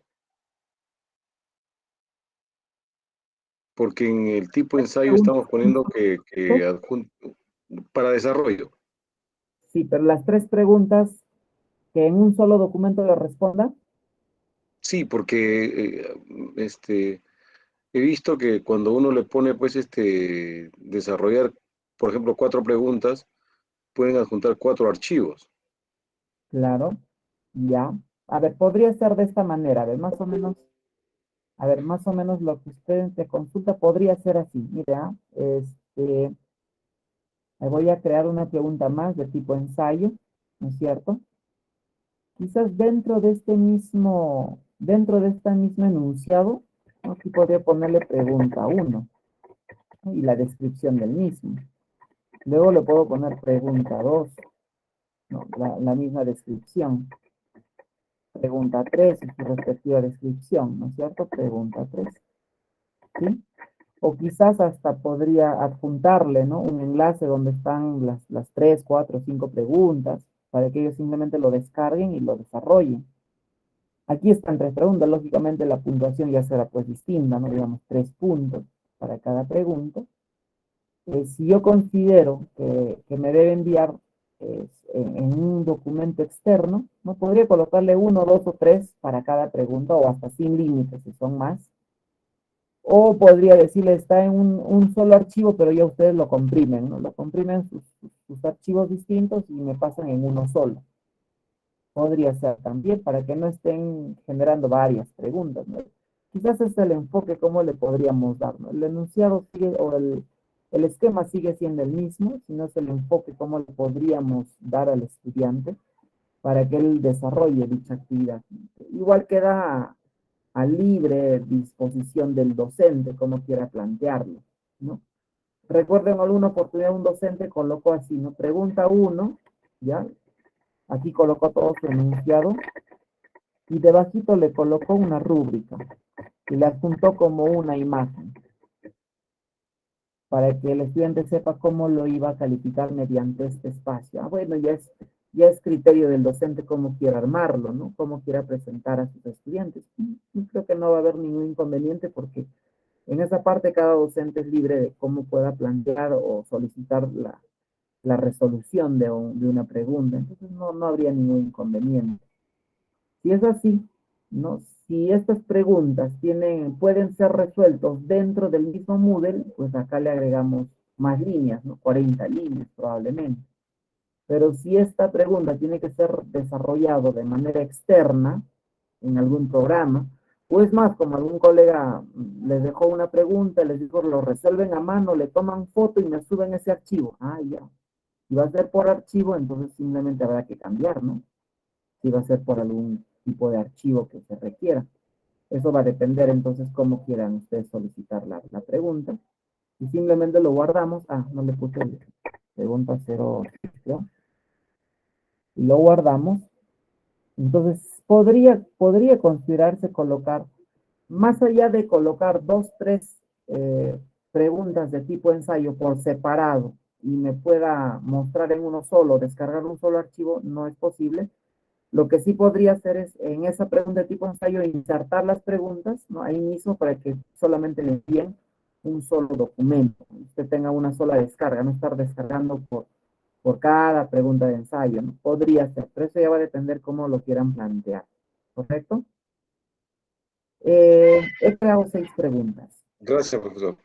porque en el tipo ensayo estamos poniendo que adjunto para desarrollo. Sí, pero las 3 preguntas que en un solo documento le responda. Sí, porque he visto que cuando uno le pone, pues, desarrollar, por ejemplo, 4 preguntas, pueden adjuntar 4 archivos. Claro, ya. A ver, podría ser de esta manera, a ver, más o menos lo que usted te consulta podría ser así. Mira, me voy a crear una pregunta más de tipo ensayo, ¿no es cierto? Quizás dentro de este mismo enunciado, ¿no? Aquí podría ponerle pregunta 1, ¿no? Y la descripción del mismo. Luego le puedo poner pregunta 2, ¿no? La misma descripción. Pregunta 3 y su respectiva descripción, ¿no es cierto? Pregunta 3. ¿Sí? O quizás hasta podría adjuntarle, ¿no? Un enlace donde están las 3, 4, 5 preguntas, para que ellos simplemente lo descarguen y lo desarrollen. Aquí están 3 preguntas, lógicamente la puntuación ya será pues distinta, ¿no? Digamos 3 puntos para cada pregunta. Si yo considero que me debe enviar en un documento externo, ¿no? Podría colocarle 1, 2 o 3 para cada pregunta, o hasta sin límites si son más. O podría decirle, está en un solo archivo, pero ya ustedes lo comprimen, ¿no? Lo comprimen sus archivos distintos y me pasan en uno solo. Podría ser también para que no estén generando varias preguntas, ¿no? Quizás es el enfoque, cómo le podríamos dar, ¿no? El enunciado sigue, o el esquema sigue siendo el mismo, sino es el enfoque, cómo le podríamos dar al estudiante para que él desarrolle dicha actividad. Igual queda a libre disposición del docente, como quiera plantearlo, ¿no? Recuerden, en alguna oportunidad un docente colocó así, ¿no? Pregunta 1, ¿ya? Aquí colocó todo su enunciado y debajito le colocó una rúbrica y le adjuntó como una imagen para que el estudiante sepa cómo lo iba a calificar mediante este espacio. Ah, bueno, ya es criterio del docente cómo quiera armarlo, ¿no? Cómo quiera presentar a sus estudiantes. Yo creo que no va a haber ningún inconveniente porque en esa parte cada docente es libre de cómo pueda plantear o solicitar la resolución de una pregunta. Entonces no habría ningún inconveniente. Si es así, ¿no? Si estas preguntas pueden ser resueltos dentro del mismo Moodle, pues acá le agregamos más líneas, ¿no? 40 líneas probablemente. Pero si esta pregunta tiene que ser desarrollado de manera externa en algún programa, o es más, como algún colega les dejó una pregunta, les dijo, lo resuelven a mano, le toman foto y me suben ese archivo. Ah, ya. Si va a ser por archivo, entonces simplemente habrá que cambiar, ¿no? Si va a ser por algún tipo de archivo que se requiera. Eso va a depender entonces cómo quieran ustedes solicitar la pregunta. Y simplemente lo guardamos. Ah, no le puse pregunta 0, ¿no? Y lo guardamos. Entonces, podría considerarse colocar, más allá de colocar 2, 3 preguntas de tipo ensayo por separado y me pueda mostrar en uno solo, descargar un solo archivo, no es posible. Lo que sí podría hacer es, en esa pregunta de tipo ensayo, insertar las preguntas, ¿no? Ahí mismo para que solamente le envíen un solo documento. Usted tenga una sola descarga, no estar descargando por cada pregunta de ensayo, ¿no? Podría ser, pero eso ya va a depender cómo lo quieran plantear. ¿Correcto? He creado 6 preguntas. Gracias, profesor.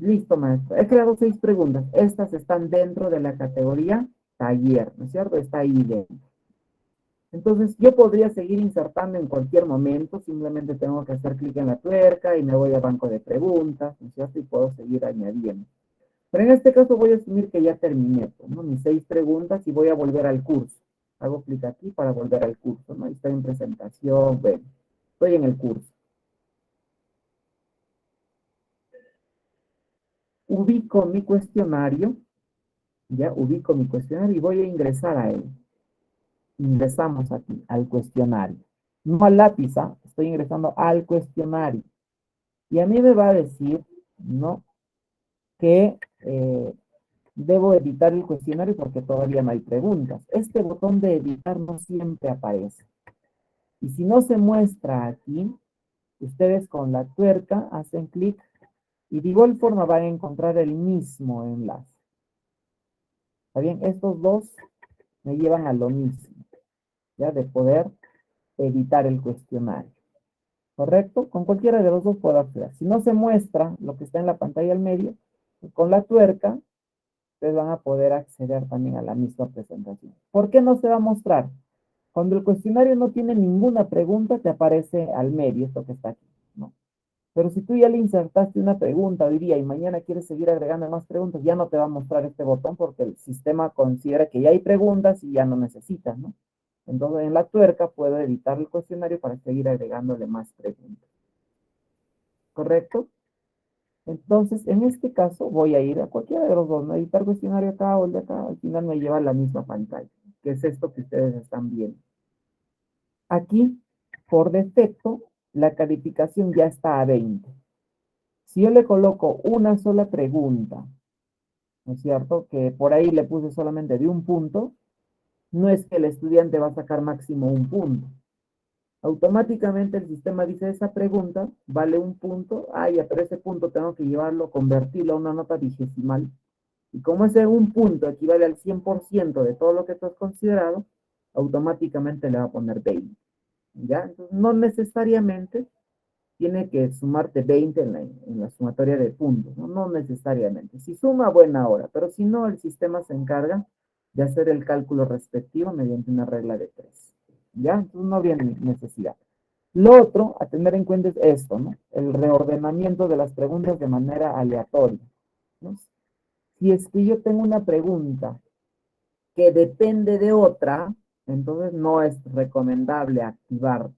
Listo, maestro. He creado 6 preguntas. Estas están dentro de la categoría taller, ¿no es cierto? Está ahí dentro. Entonces, yo podría seguir insertando en cualquier momento, simplemente tengo que hacer clic en la tuerca y me voy a banco de preguntas, ¿no es cierto? Y puedo seguir añadiendo. Pero en este caso voy a asumir que ya terminé, ¿no? Mis 6 preguntas y voy a volver al curso. Hago clic aquí para volver al curso, ¿no? Ahí está en presentación, bueno, estoy en el curso. Ubico mi cuestionario, ya ubico mi cuestionario y voy a ingresar a él. Ingresamos aquí, al cuestionario. No al lápiz, ¿ah? Estoy ingresando al cuestionario. Y a mí me va a decir, ¿no? Que debo editar el cuestionario porque todavía no hay preguntas. Este botón de editar no siempre aparece. Y si no se muestra aquí, ustedes con la tuerca hacen clic y de igual forma van a encontrar el mismo enlace. ¿Está bien? Estos dos me llevan a lo mismo, ¿ya? De poder editar el cuestionario. ¿Correcto? Con cualquiera de los dos puedo acceder. Si no se muestra lo que está en la pantalla al medio, con la tuerca, ustedes van a poder acceder también a la misma presentación. ¿Por qué no se va a mostrar? Cuando el cuestionario no tiene ninguna pregunta, te aparece al medio, esto que está aquí, ¿no? Pero si tú ya le insertaste una pregunta hoy día y mañana quieres seguir agregando más preguntas, ya no te va a mostrar este botón porque el sistema considera que ya hay preguntas y ya no necesitas, ¿no? Entonces, en la tuerca puedo editar el cuestionario para seguir agregándole más preguntas. ¿Correcto? Entonces, en este caso, voy a ir a cualquiera de los dos, ¿no? Editar cuestionario acá o el de acá, al final me lleva a la misma pantalla, que es esto que ustedes están viendo. Aquí, por defecto, la calificación ya está a 20. Si yo le coloco una sola pregunta, ¿no es cierto? Que por ahí le puse solamente de un punto, no es que el estudiante va a sacar máximo un punto. Automáticamente el sistema dice, esa pregunta vale un punto, ya, pero ese punto tengo que llevarlo, convertirlo a una nota vigesimal. Y como ese un punto equivale al 100% de todo lo que tú has considerado, automáticamente le va a poner 20. ¿Ya? Entonces, no necesariamente tiene que sumarte 20 en la sumatoria de puntos, ¿no? No necesariamente. Si suma, buena hora, pero si no, el sistema se encarga de hacer el cálculo respectivo mediante una regla de 3. ¿ya? Entonces no habría necesidad. Lo otro a tener en cuenta es esto, ¿no? El reordenamiento de las preguntas de manera aleatoria, ¿no? Si es que yo tengo una pregunta que depende de otra, entonces no es recomendable activar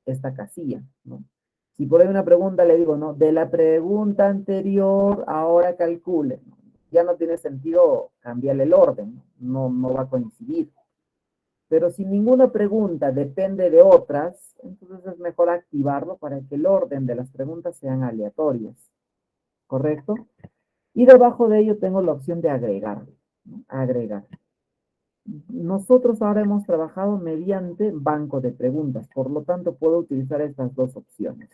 esta casilla, ¿no? Si por ahí una pregunta le digo, ¿no? De la pregunta anterior, ahora calcule, ¿no? Ya no tiene sentido cambiarle el orden, no va a coincidir. Pero si ninguna pregunta depende de otras, entonces es mejor activarlo para que el orden de las preguntas sean aleatorias, ¿correcto? Y debajo de ello tengo la opción de agregar, ¿no? Agregar. Nosotros ahora hemos trabajado mediante banco de preguntas, por lo tanto puedo utilizar estas dos opciones.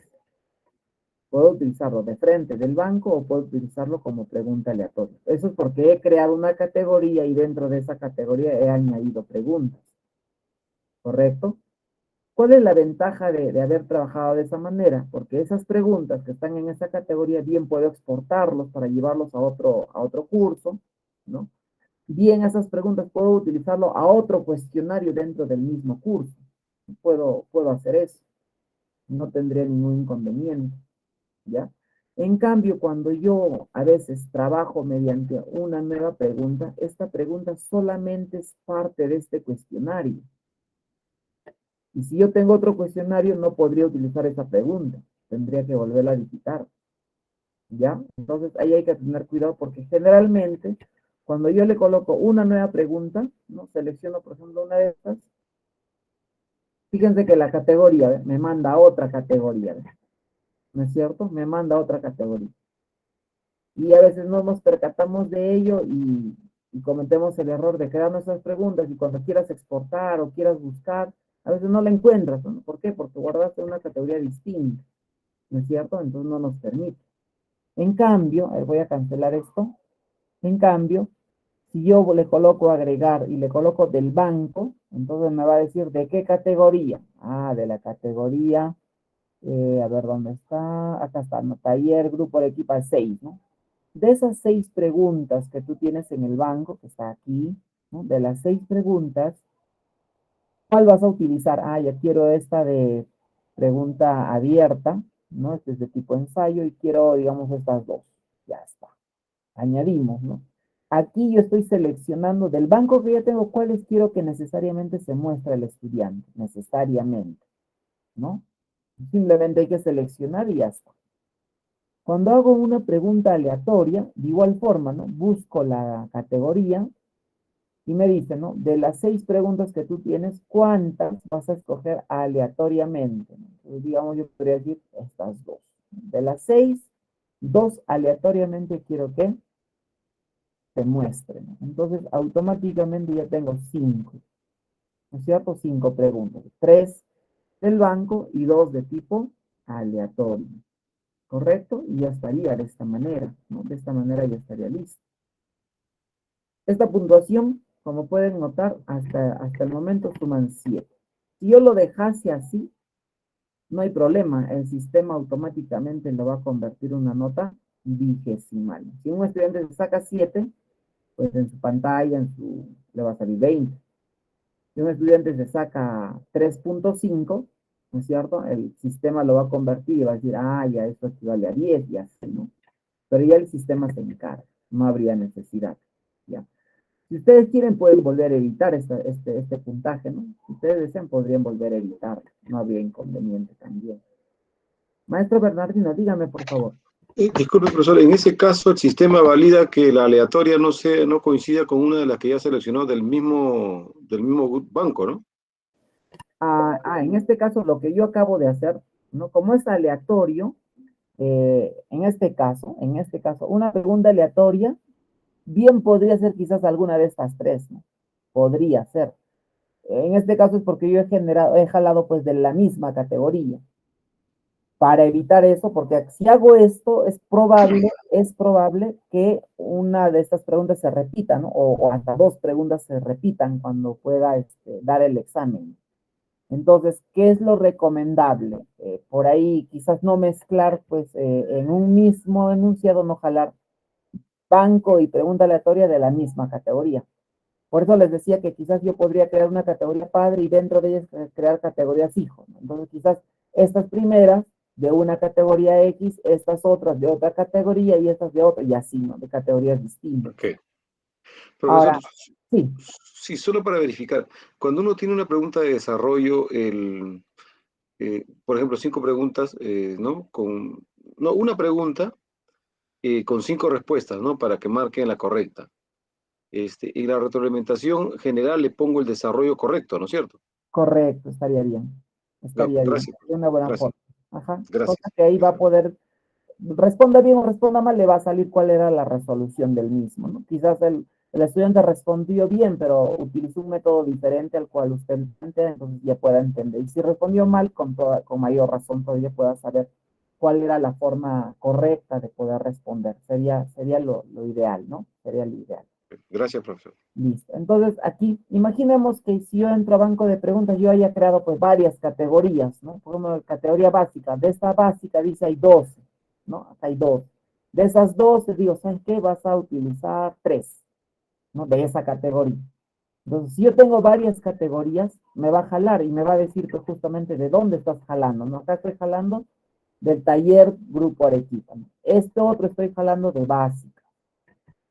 Puedo utilizarlo de frente del banco o puedo utilizarlo como pregunta aleatoria. Eso es porque he creado una categoría y dentro de esa categoría he añadido preguntas, ¿correcto? ¿Cuál es la ventaja de haber trabajado de esa manera? Porque esas preguntas que están en esa categoría bien puedo exportarlos para llevarlos a otro curso, ¿no? Bien, esas preguntas puedo utilizarlo a otro cuestionario dentro del mismo curso. Puedo hacer eso. No tendría ningún inconveniente, ¿ya? En cambio, cuando yo a veces trabajo mediante una nueva pregunta, esta pregunta solamente es parte de este cuestionario. Y si yo tengo otro cuestionario, no podría utilizar esa pregunta. Tendría que volverla a visitar, ¿ya? Entonces, ahí hay que tener cuidado porque generalmente, cuando yo le coloco una nueva pregunta, ¿no? Selecciono, por ejemplo, una de estas. Fíjense que la categoría me manda a otra categoría, ¿no es cierto? Me manda a otra categoría. Y a veces no nos percatamos de ello y cometemos el error de crear nuestras preguntas y cuando quieras exportar o quieras buscar, a veces no la encuentras, ¿no? ¿Por qué? Porque guardaste una categoría distinta, ¿no es cierto? Entonces no nos permite. En cambio, voy a cancelar esto. En cambio, si yo le coloco agregar y le coloco del banco, entonces me va a decir de qué categoría. Ah, de la categoría, a ver dónde está. Acá está, ¿no? Taller, grupo de equipa 6, ¿no? De esas 6 preguntas que tú tienes en el banco, que está aquí, ¿no? De las 6 preguntas, ¿cuál vas a utilizar? Ah, ya quiero esta de pregunta abierta, ¿no? Este es de tipo ensayo y quiero, digamos, estas dos. Ya está. Añadimos, ¿no? Aquí yo estoy seleccionando del banco que ya tengo cuáles quiero que necesariamente se muestre al estudiante, necesariamente, ¿no? Simplemente hay que seleccionar y ya está. Cuando hago una pregunta aleatoria, de igual forma, ¿no? Busco la categoría y me dice, ¿no? De las 6 preguntas que tú tienes, ¿cuántas vas a escoger aleatoriamente? ¿No? Entonces, digamos, yo podría decir estas dos. De las 6, 2 aleatoriamente quiero que se muestren. Entonces, automáticamente ya tengo 5, ¿no es cierto? 5 preguntas. 3 del banco y 2 de tipo aleatorio. ¿Correcto? Y ya estaría de esta manera, ¿no? De esta manera ya estaría listo. Esta puntuación, como pueden notar, hasta el momento suman 7. Si yo lo dejase así, no hay problema. El sistema automáticamente lo va a convertir en una nota vigesimal. Si un estudiante se saca 7, pues en su pantalla, le va a salir 20. Si un estudiante se saca 3.5, ¿no es cierto? El sistema lo va a convertir y va a decir, ah, ya esto equivale a 10 y así, ¿no? Pero ya el sistema se encarga, no habría necesidad, ¿ya? Si ustedes quieren, pueden volver a editar este puntaje, ¿no? Si ustedes desean, podrían volver a editar, no habría inconveniente también. Maestro Bernardino, dígame, por favor. Disculpe, profesor, en ese caso el sistema valida que la aleatoria no coincida con una de las que ya seleccionó del mismo banco, ¿no? En este caso, lo que yo acabo de hacer, ¿no? Como es aleatorio, en este caso, una pregunta aleatoria, bien podría ser quizás alguna de estas 3, ¿no? Podría ser. En este caso es porque yo he jalado pues de la misma categoría. Para evitar eso, porque si hago esto, es probable que una de estas preguntas se repita, ¿no? O hasta 2 preguntas se repitan cuando pueda dar el examen. Entonces, ¿qué es lo recomendable? Por ahí quizás no mezclar, pues, en un mismo enunciado, no jalar banco y pregunta aleatoria de la misma categoría. Por eso les decía que quizás yo podría crear una categoría padre y dentro de ellas crear categorías hijo, ¿no? Entonces quizás estas primeras de una categoría X, estas otras de otra categoría y estas de otra, y así, ¿no? De categorías distintas. Ok. Profesor, Ahora, sí, sí, solo para verificar, cuando uno tiene una pregunta de desarrollo, por ejemplo, 5 preguntas, ¿no? No, una pregunta con 5 respuestas, ¿no? Para que marquen la correcta. Y la retroalimentación general le pongo el desarrollo correcto, ¿no es cierto? correcto, estaría bien. Estaría bien, Gracias, sería una buena gracias, forma. Ajá. Cosa gracias. que ahí va a poder, responda bien o responda mal, le va a salir cuál era la resolución del mismo, ¿no? Quizás el estudiante respondió bien, pero utilizó un método diferente al cual usted plantea, entonces ya pueda entender. Y si respondió mal, con mayor razón todavía pueda saber cuál era la forma correcta de poder responder. Sería lo ideal, ¿no? Sería lo ideal. Gracias, profesor. Listo. Entonces, aquí, imaginemos que si yo entro a banco de preguntas, yo haya creado pues varias categorías, ¿no? Por ejemplo, categoría básica. De esta básica dice hay 12, ¿no? Acá hay 12. De esas 12, digo, ¿sabes qué? Vas a utilizar 3, ¿no? De esa categoría. Entonces, si yo tengo varias categorías, me va a jalar y me va a decir pues justamente de dónde estás jalando, ¿no? Acá estoy jalando del taller Grupo Arequipa, ¿no? Este otro estoy jalando de básica.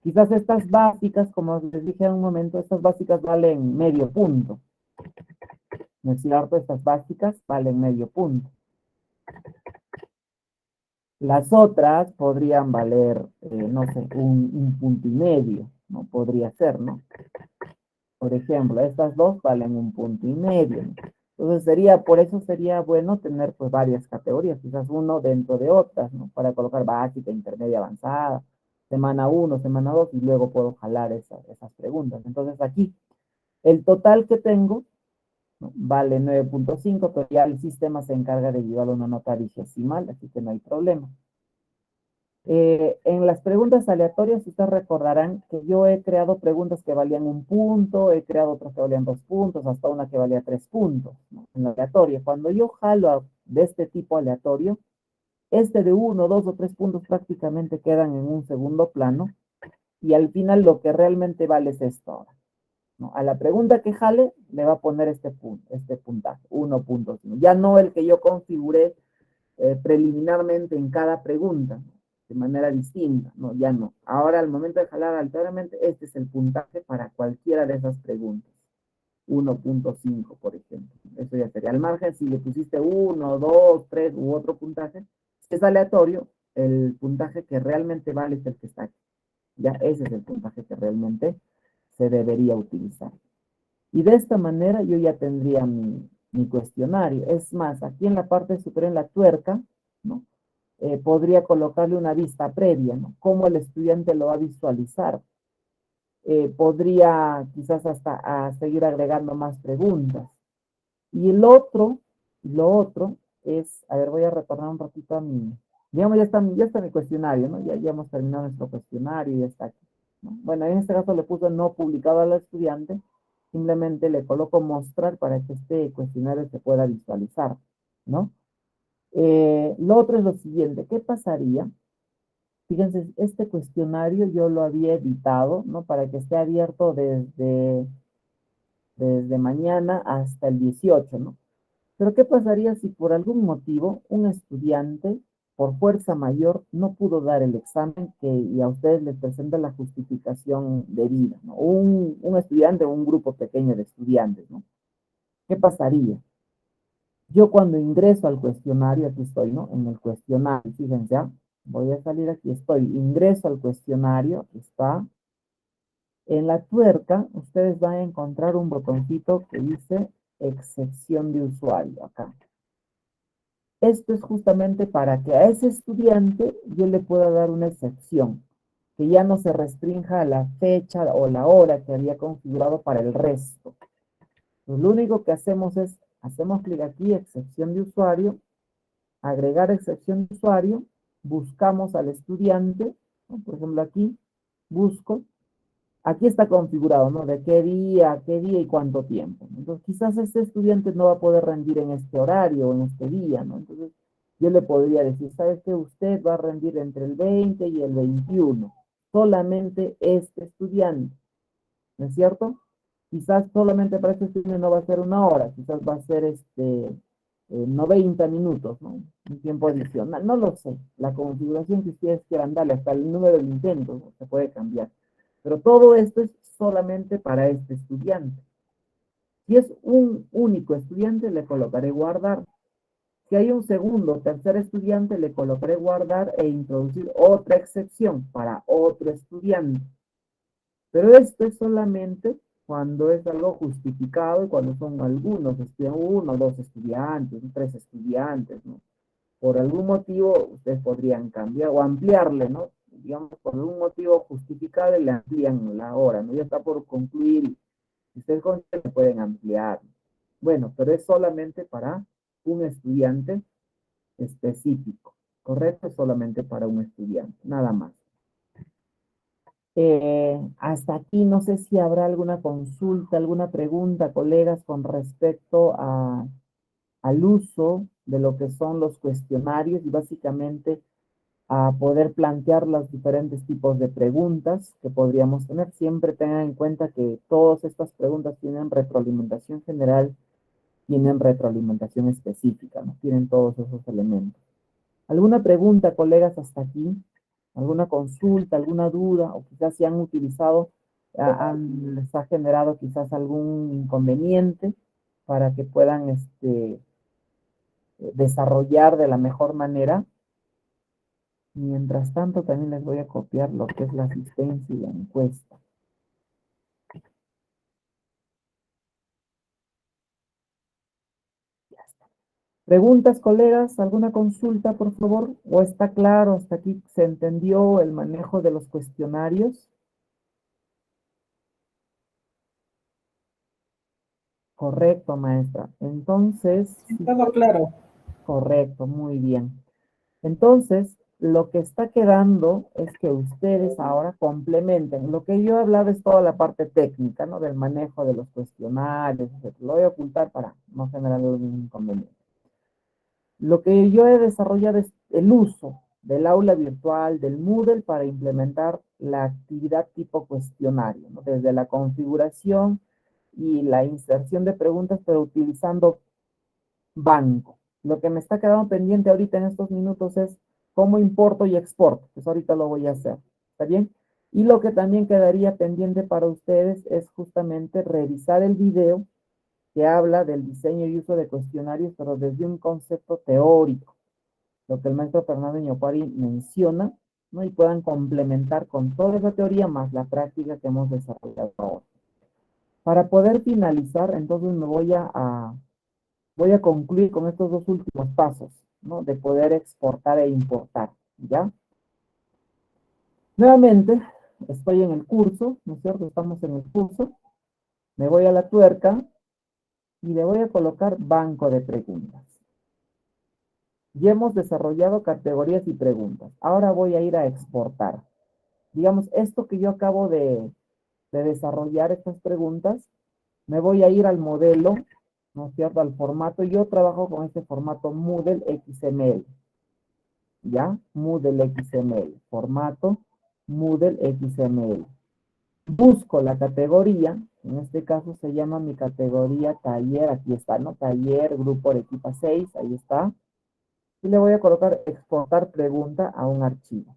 Quizás estas básicas, como les dije en un momento, estas básicas valen medio punto. ¿No es cierto? Estas básicas valen medio punto. Las otras podrían valer, no sé, un punto y medio, ¿no? Podría ser, ¿no? Por ejemplo, estas dos valen un punto y medio, ¿no? Entonces por eso sería bueno tener pues varias categorías, quizás uno dentro de otras, ¿no? Para colocar básica, intermedia, avanzada, semana 1, semana 2, y luego puedo jalar esas preguntas. Entonces aquí, el total que tengo, ¿no? Vale 9.5, pero ya el sistema se encarga de llevar una nota vigesimal, así que no hay problema. En las preguntas aleatorias, ustedes recordarán que yo he creado preguntas que valían 1 punto, he creado otras que valían 2 puntos, hasta una que valía 3 puntos, ¿no? En la aleatoria. Cuando yo jalo de este tipo aleatorio, de 1, 2 o 3 puntos prácticamente quedan en un segundo plano, y al final lo que realmente vale es esto ahora, ¿no? A la pregunta que jale, le va a poner este puntaje, 1.5. Ya no el que yo configuré preliminarmente en cada pregunta, ¿no? De manera distinta, no, ya no. Ahora, al momento de jalar aleatoriamente, este es el puntaje para cualquiera de esas preguntas. 1.5, por ejemplo. Eso ya sería al margen. Si le pusiste 1, 2, 3 u otro puntaje, si es aleatorio, el puntaje que realmente vale es el que está aquí. Ya ese es el puntaje que realmente se debería utilizar. Y de esta manera yo ya tendría mi cuestionario. Es más, aquí en la parte superior, en la tuerca, ¿no? Podría colocarle una vista previa, ¿no? Cómo el estudiante lo va a visualizar. Podría quizás hasta seguir agregando más preguntas. Y lo otro es, a ver, voy a retornar un ratito a digamos, ya está mi cuestionario, ¿no? Ya hemos terminado nuestro cuestionario y ya está aquí, ¿no? Bueno, en este caso le puse no publicado al estudiante, simplemente le coloco mostrar para que este cuestionario se pueda visualizar, ¿no? Lo otro es lo siguiente, ¿qué pasaría? Fíjense, este cuestionario yo lo había editado, ¿no? Para que esté abierto desde mañana hasta el 18, ¿no? Pero ¿qué pasaría si por algún motivo un estudiante, por fuerza mayor, no pudo dar el examen y a ustedes les presenta la justificación debida, ¿no? Un estudiante o un grupo pequeño de estudiantes, ¿no? ¿Qué pasaría? Yo cuando ingreso al cuestionario, aquí estoy, ¿no? En el cuestionario, fíjense, ¿ah? Voy a salir aquí, ingreso al cuestionario, aquí está. En la tuerca, ustedes van a encontrar un botoncito que dice excepción de usuario, acá. Esto es justamente para que a ese estudiante yo le pueda dar una excepción, que ya no se restrinja a la fecha o la hora que había configurado para el resto. Pues lo único que hacemos es, hacemos clic aquí, excepción de usuario, agregar excepción de usuario, buscamos al estudiante, ¿no? Por ejemplo aquí, busco, aquí está configurado, ¿no? De qué día y cuánto tiempo. Entonces, quizás este estudiante no va a poder rendir en este horario o en este día, ¿no? Entonces, yo le podría decir, ¿sabes qué? Usted va a rendir entre el 20 y el 21. Solamente este estudiante, ¿no es cierto? Quizás solamente para este estudio no va a ser 1 hora, quizás va a ser 90 minutos, ¿no? Un tiempo adicional, no lo sé. La configuración que ustedes quieran darle, hasta el número de intentos, ¿no? Se puede cambiar. Pero todo esto es solamente para este estudiante. Si es un único estudiante, le colocaré guardar. Si hay un segundo o tercer estudiante, le colocaré guardar e introducir otra excepción para otro estudiante. Pero esto es solamente cuando es algo justificado y cuando son algunos, 1 o 2 estudiantes, 3 estudiantes, ¿no? Por algún motivo ustedes podrían cambiar o ampliarle, ¿no? Digamos, por algún motivo justificado y le amplían la hora, ¿no? Ya está por concluir y ustedes consideran, pueden ampliar. Bueno, pero es solamente para un estudiante específico, ¿correcto? Es solamente para un estudiante, nada más. Hasta aquí no sé si habrá alguna consulta, alguna pregunta, colegas, con respecto al uso de lo que son los cuestionarios y básicamente a poder plantear los diferentes tipos de preguntas que podríamos tener. Siempre tengan en cuenta que todas estas preguntas tienen retroalimentación general, tienen retroalimentación específica, ¿no? Tienen todos esos elementos. ¿Alguna pregunta, colegas, hasta aquí? ¿Alguna consulta, alguna duda? O quizás si han utilizado, les ha generado quizás algún inconveniente para que puedan desarrollar de la mejor manera. Mientras tanto, también les voy a copiar lo que es la asistencia y la encuesta. Ya está. ¿Preguntas, colegas? ¿Alguna consulta, por favor? ¿O está claro? ¿Hasta aquí se entendió el manejo de los cuestionarios? Correcto, maestra. Entonces, Todo claro. correcto, muy bien. Entonces, lo que está quedando es que ustedes ahora complementen. Lo que yo he hablado es toda la parte técnica, ¿no? Del manejo de los cuestionarios, etc. Lo voy a ocultar para no generar ningún inconveniente. Lo que yo he desarrollado es el uso del aula virtual, del Moodle, para implementar la actividad tipo cuestionario, ¿no? Desde la configuración y la inserción de preguntas, pero utilizando banco. Lo que me está quedando pendiente ahorita en estos minutos es cómo importo y exporto. Pues ahorita lo voy a hacer. ¿Está bien? Y lo que también quedaría pendiente para ustedes es justamente revisar el video que habla del diseño y uso de cuestionarios, pero desde un concepto teórico, lo que el maestro Fernando Ñoquari menciona, ¿no? Y puedan complementar con toda esa teoría más la práctica que hemos desarrollado ahora. Para poder finalizar, entonces me voy a concluir con estos 2 últimos pasos, ¿no? De poder exportar e importar, ¿ya? Nuevamente, estoy en el curso, ¿no es cierto? Estamos en el curso. Me voy a la tuerca y le voy a colocar banco de preguntas. Ya hemos desarrollado categorías y preguntas. Ahora voy a ir a exportar. Digamos, esto que yo acabo de desarrollar, estas preguntas, me voy a ir al modelo, ¿no es cierto? Al formato. Yo trabajo con este formato Moodle XML. ¿Ya? Moodle XML. Formato Moodle XML. Busco la categoría. En este caso se llama mi categoría taller. Aquí está, ¿no? Taller, grupo Arequipa 6. Ahí está. Y le voy a colocar exportar pregunta a un archivo.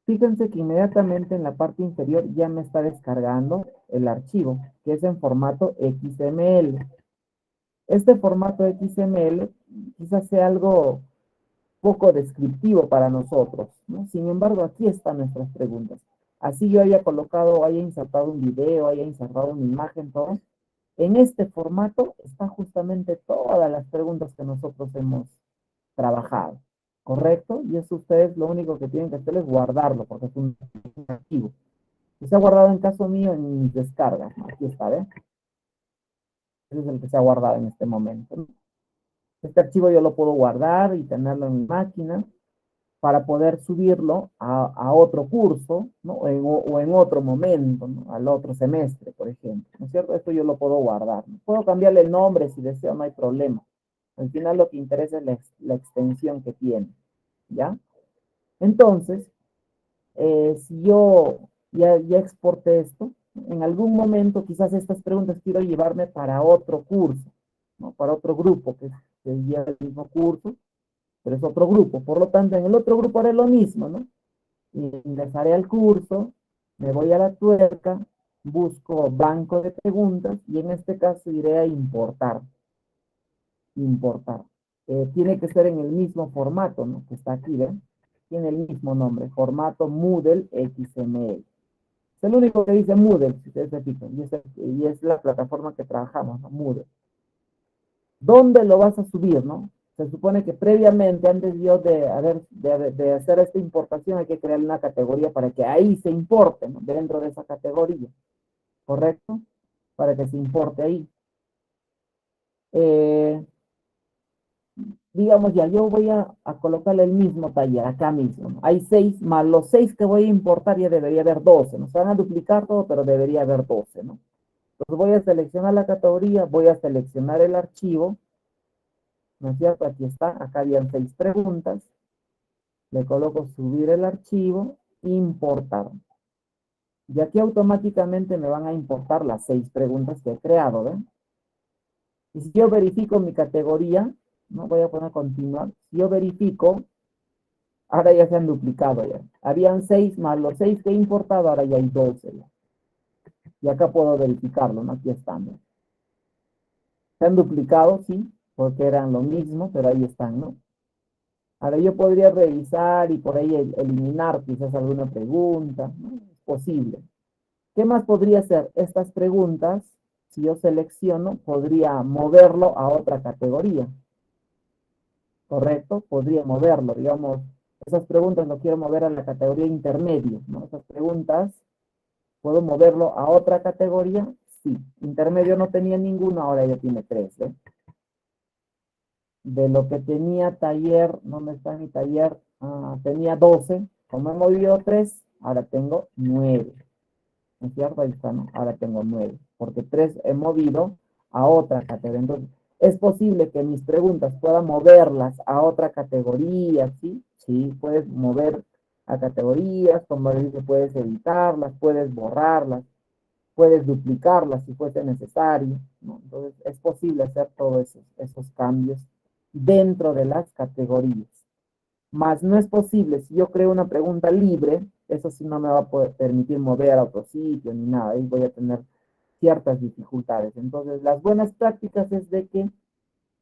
Fíjense que inmediatamente en la parte inferior ya me está descargando el archivo, que es en formato XML. Este formato XML quizás sea algo poco descriptivo para nosotros, ¿no? Sin embargo, aquí están nuestras preguntas. Así yo haya colocado, haya insertado un video, haya insertado una imagen, todo. En este formato está justamente todas las preguntas que nosotros hemos trabajado, ¿correcto? Y eso ustedes lo único que tienen que hacer es guardarlo, porque es un archivo. Y se ha guardado en caso mío en mis descargas, ¿no? Aquí está, ¿ven? Ese es el que se ha guardado en este momento, ¿no? Este archivo yo lo puedo guardar y tenerlo en mi máquina para poder subirlo a otro curso, ¿no? O en otro momento, ¿no? Al otro semestre, por ejemplo, ¿no es cierto? Esto yo lo puedo guardar, ¿no? Puedo cambiarle el nombre si deseo, no hay problema. Al final lo que interesa es la extensión que tiene, ¿ya? Entonces, si yo ya exporté esto, En algún momento, quizás estas preguntas quiero llevarme para otro curso, ¿no? Para otro grupo que lleva el mismo curso, pero es otro grupo. Por lo tanto, en el otro grupo haré lo mismo, ¿no? Ingresaré al curso, me voy a la tuerca, busco banco de preguntas y en este caso iré a importar. Importar. Tiene que ser en el mismo formato, ¿no? Que está aquí, ¿ven? Tiene el mismo nombre, formato Moodle XML. Es el único que dice Moodle, si ustedes se fijan, y es la plataforma que trabajamos, ¿no? Moodle. ¿Dónde lo vas a subir, no? Se supone que previamente, antes yo de hacer esta importación, hay que crear una categoría para que ahí se importe, ¿no? Dentro de esa categoría, ¿correcto? Para que se importe ahí. Digamos ya, yo voy a colocarle el mismo taller acá mismo, ¿no? Hay 6, más los 6 que voy a importar ya debería haber 12, ¿no? Se van a duplicar todo, pero debería haber 12, ¿no? Entonces voy a seleccionar la categoría, voy a seleccionar el archivo, ¿no es cierto? Aquí está, acá habían 6 preguntas, le coloco subir el archivo, importar. Y aquí automáticamente me van a importar las 6 preguntas que he creado, ¿ven? Y si yo verifico mi categoría, no voy a poner continuar, si yo verifico, ahora ya se han duplicado ya. Habían 6 más los 6 que he importado, ahora ya hay 12 ya. Y acá puedo verificarlo, ¿no? Aquí están, ¿no? Se han duplicado, sí, porque eran lo mismo, pero ahí están, ¿no? Ahora yo podría revisar y por ahí eliminar quizás alguna pregunta, ¿no? Es posible. ¿Qué más podría hacer? Estas preguntas, si yo selecciono, podría moverlo a otra categoría. ¿Correcto? Podría moverlo, digamos, esas preguntas lo quiero mover a la categoría intermedio, ¿no? Esas preguntas, ¿puedo moverlo a otra categoría? Sí. Intermedio no tenía ninguno, ahora ya tiene 3, ¿eh? De lo que tenía taller, ¿dónde está mi taller? Tenía 12, como he movido 3, ahora tengo 9. ¿No es cierto? Ahí está, ¿no? Ahora tengo 9, porque 3 he movido a otra categoría. Entonces, ¿es posible que mis preguntas pueda moverlas a otra categoría? ¿Sí? Sí, puedes mover a categorías, como dice, puedes editarlas, puedes borrarlas, puedes duplicarlas si fuese necesario, ¿no? Entonces, es posible hacer todos esos cambios dentro de las categorías. Más no es posible, si yo creo una pregunta libre, eso sí no me va a poder permitir mover a otro sitio ni nada, ahí voy a tener ciertas dificultades. Entonces, las buenas prácticas es de que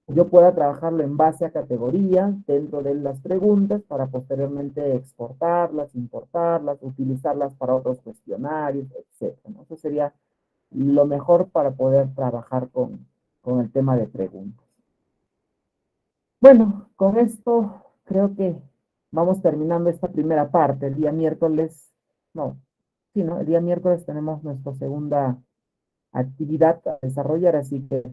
yo pueda trabajarlo en base a categoría dentro de las preguntas para posteriormente exportarlas, importarlas, utilizarlas para otros cuestionarios, etc., ¿no? Eso sería lo mejor para poder trabajar con el tema de preguntas. Bueno, con esto creo que vamos terminando esta primera parte. El día miércoles, no, sí, ¿no? El día miércoles tenemos nuestra segunda actividad a desarrollar, así que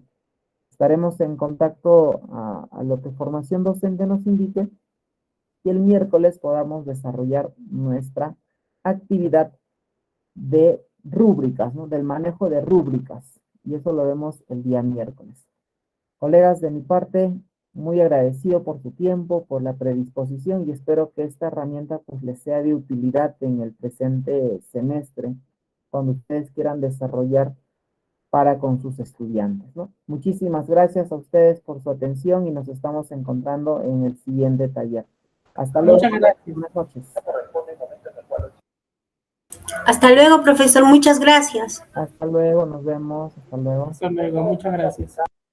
estaremos en contacto a lo que formación docente nos indique y el miércoles podamos desarrollar nuestra actividad de rúbricas, ¿no? Del manejo de rúbricas. Y eso lo vemos el día miércoles. Colegas, de mi parte, muy agradecido por su tiempo, por la predisposición y espero que esta herramienta pues les sea de utilidad en el presente semestre, cuando ustedes quieran desarrollar para con sus estudiantes, ¿no? Muchísimas gracias a ustedes por su atención y nos estamos encontrando en el siguiente taller. Hasta luego. Muchas gracias. Buenas noches. Hasta luego, profesor. Muchas gracias. Hasta luego, nos vemos. Hasta luego. Hasta luego, muchas gracias.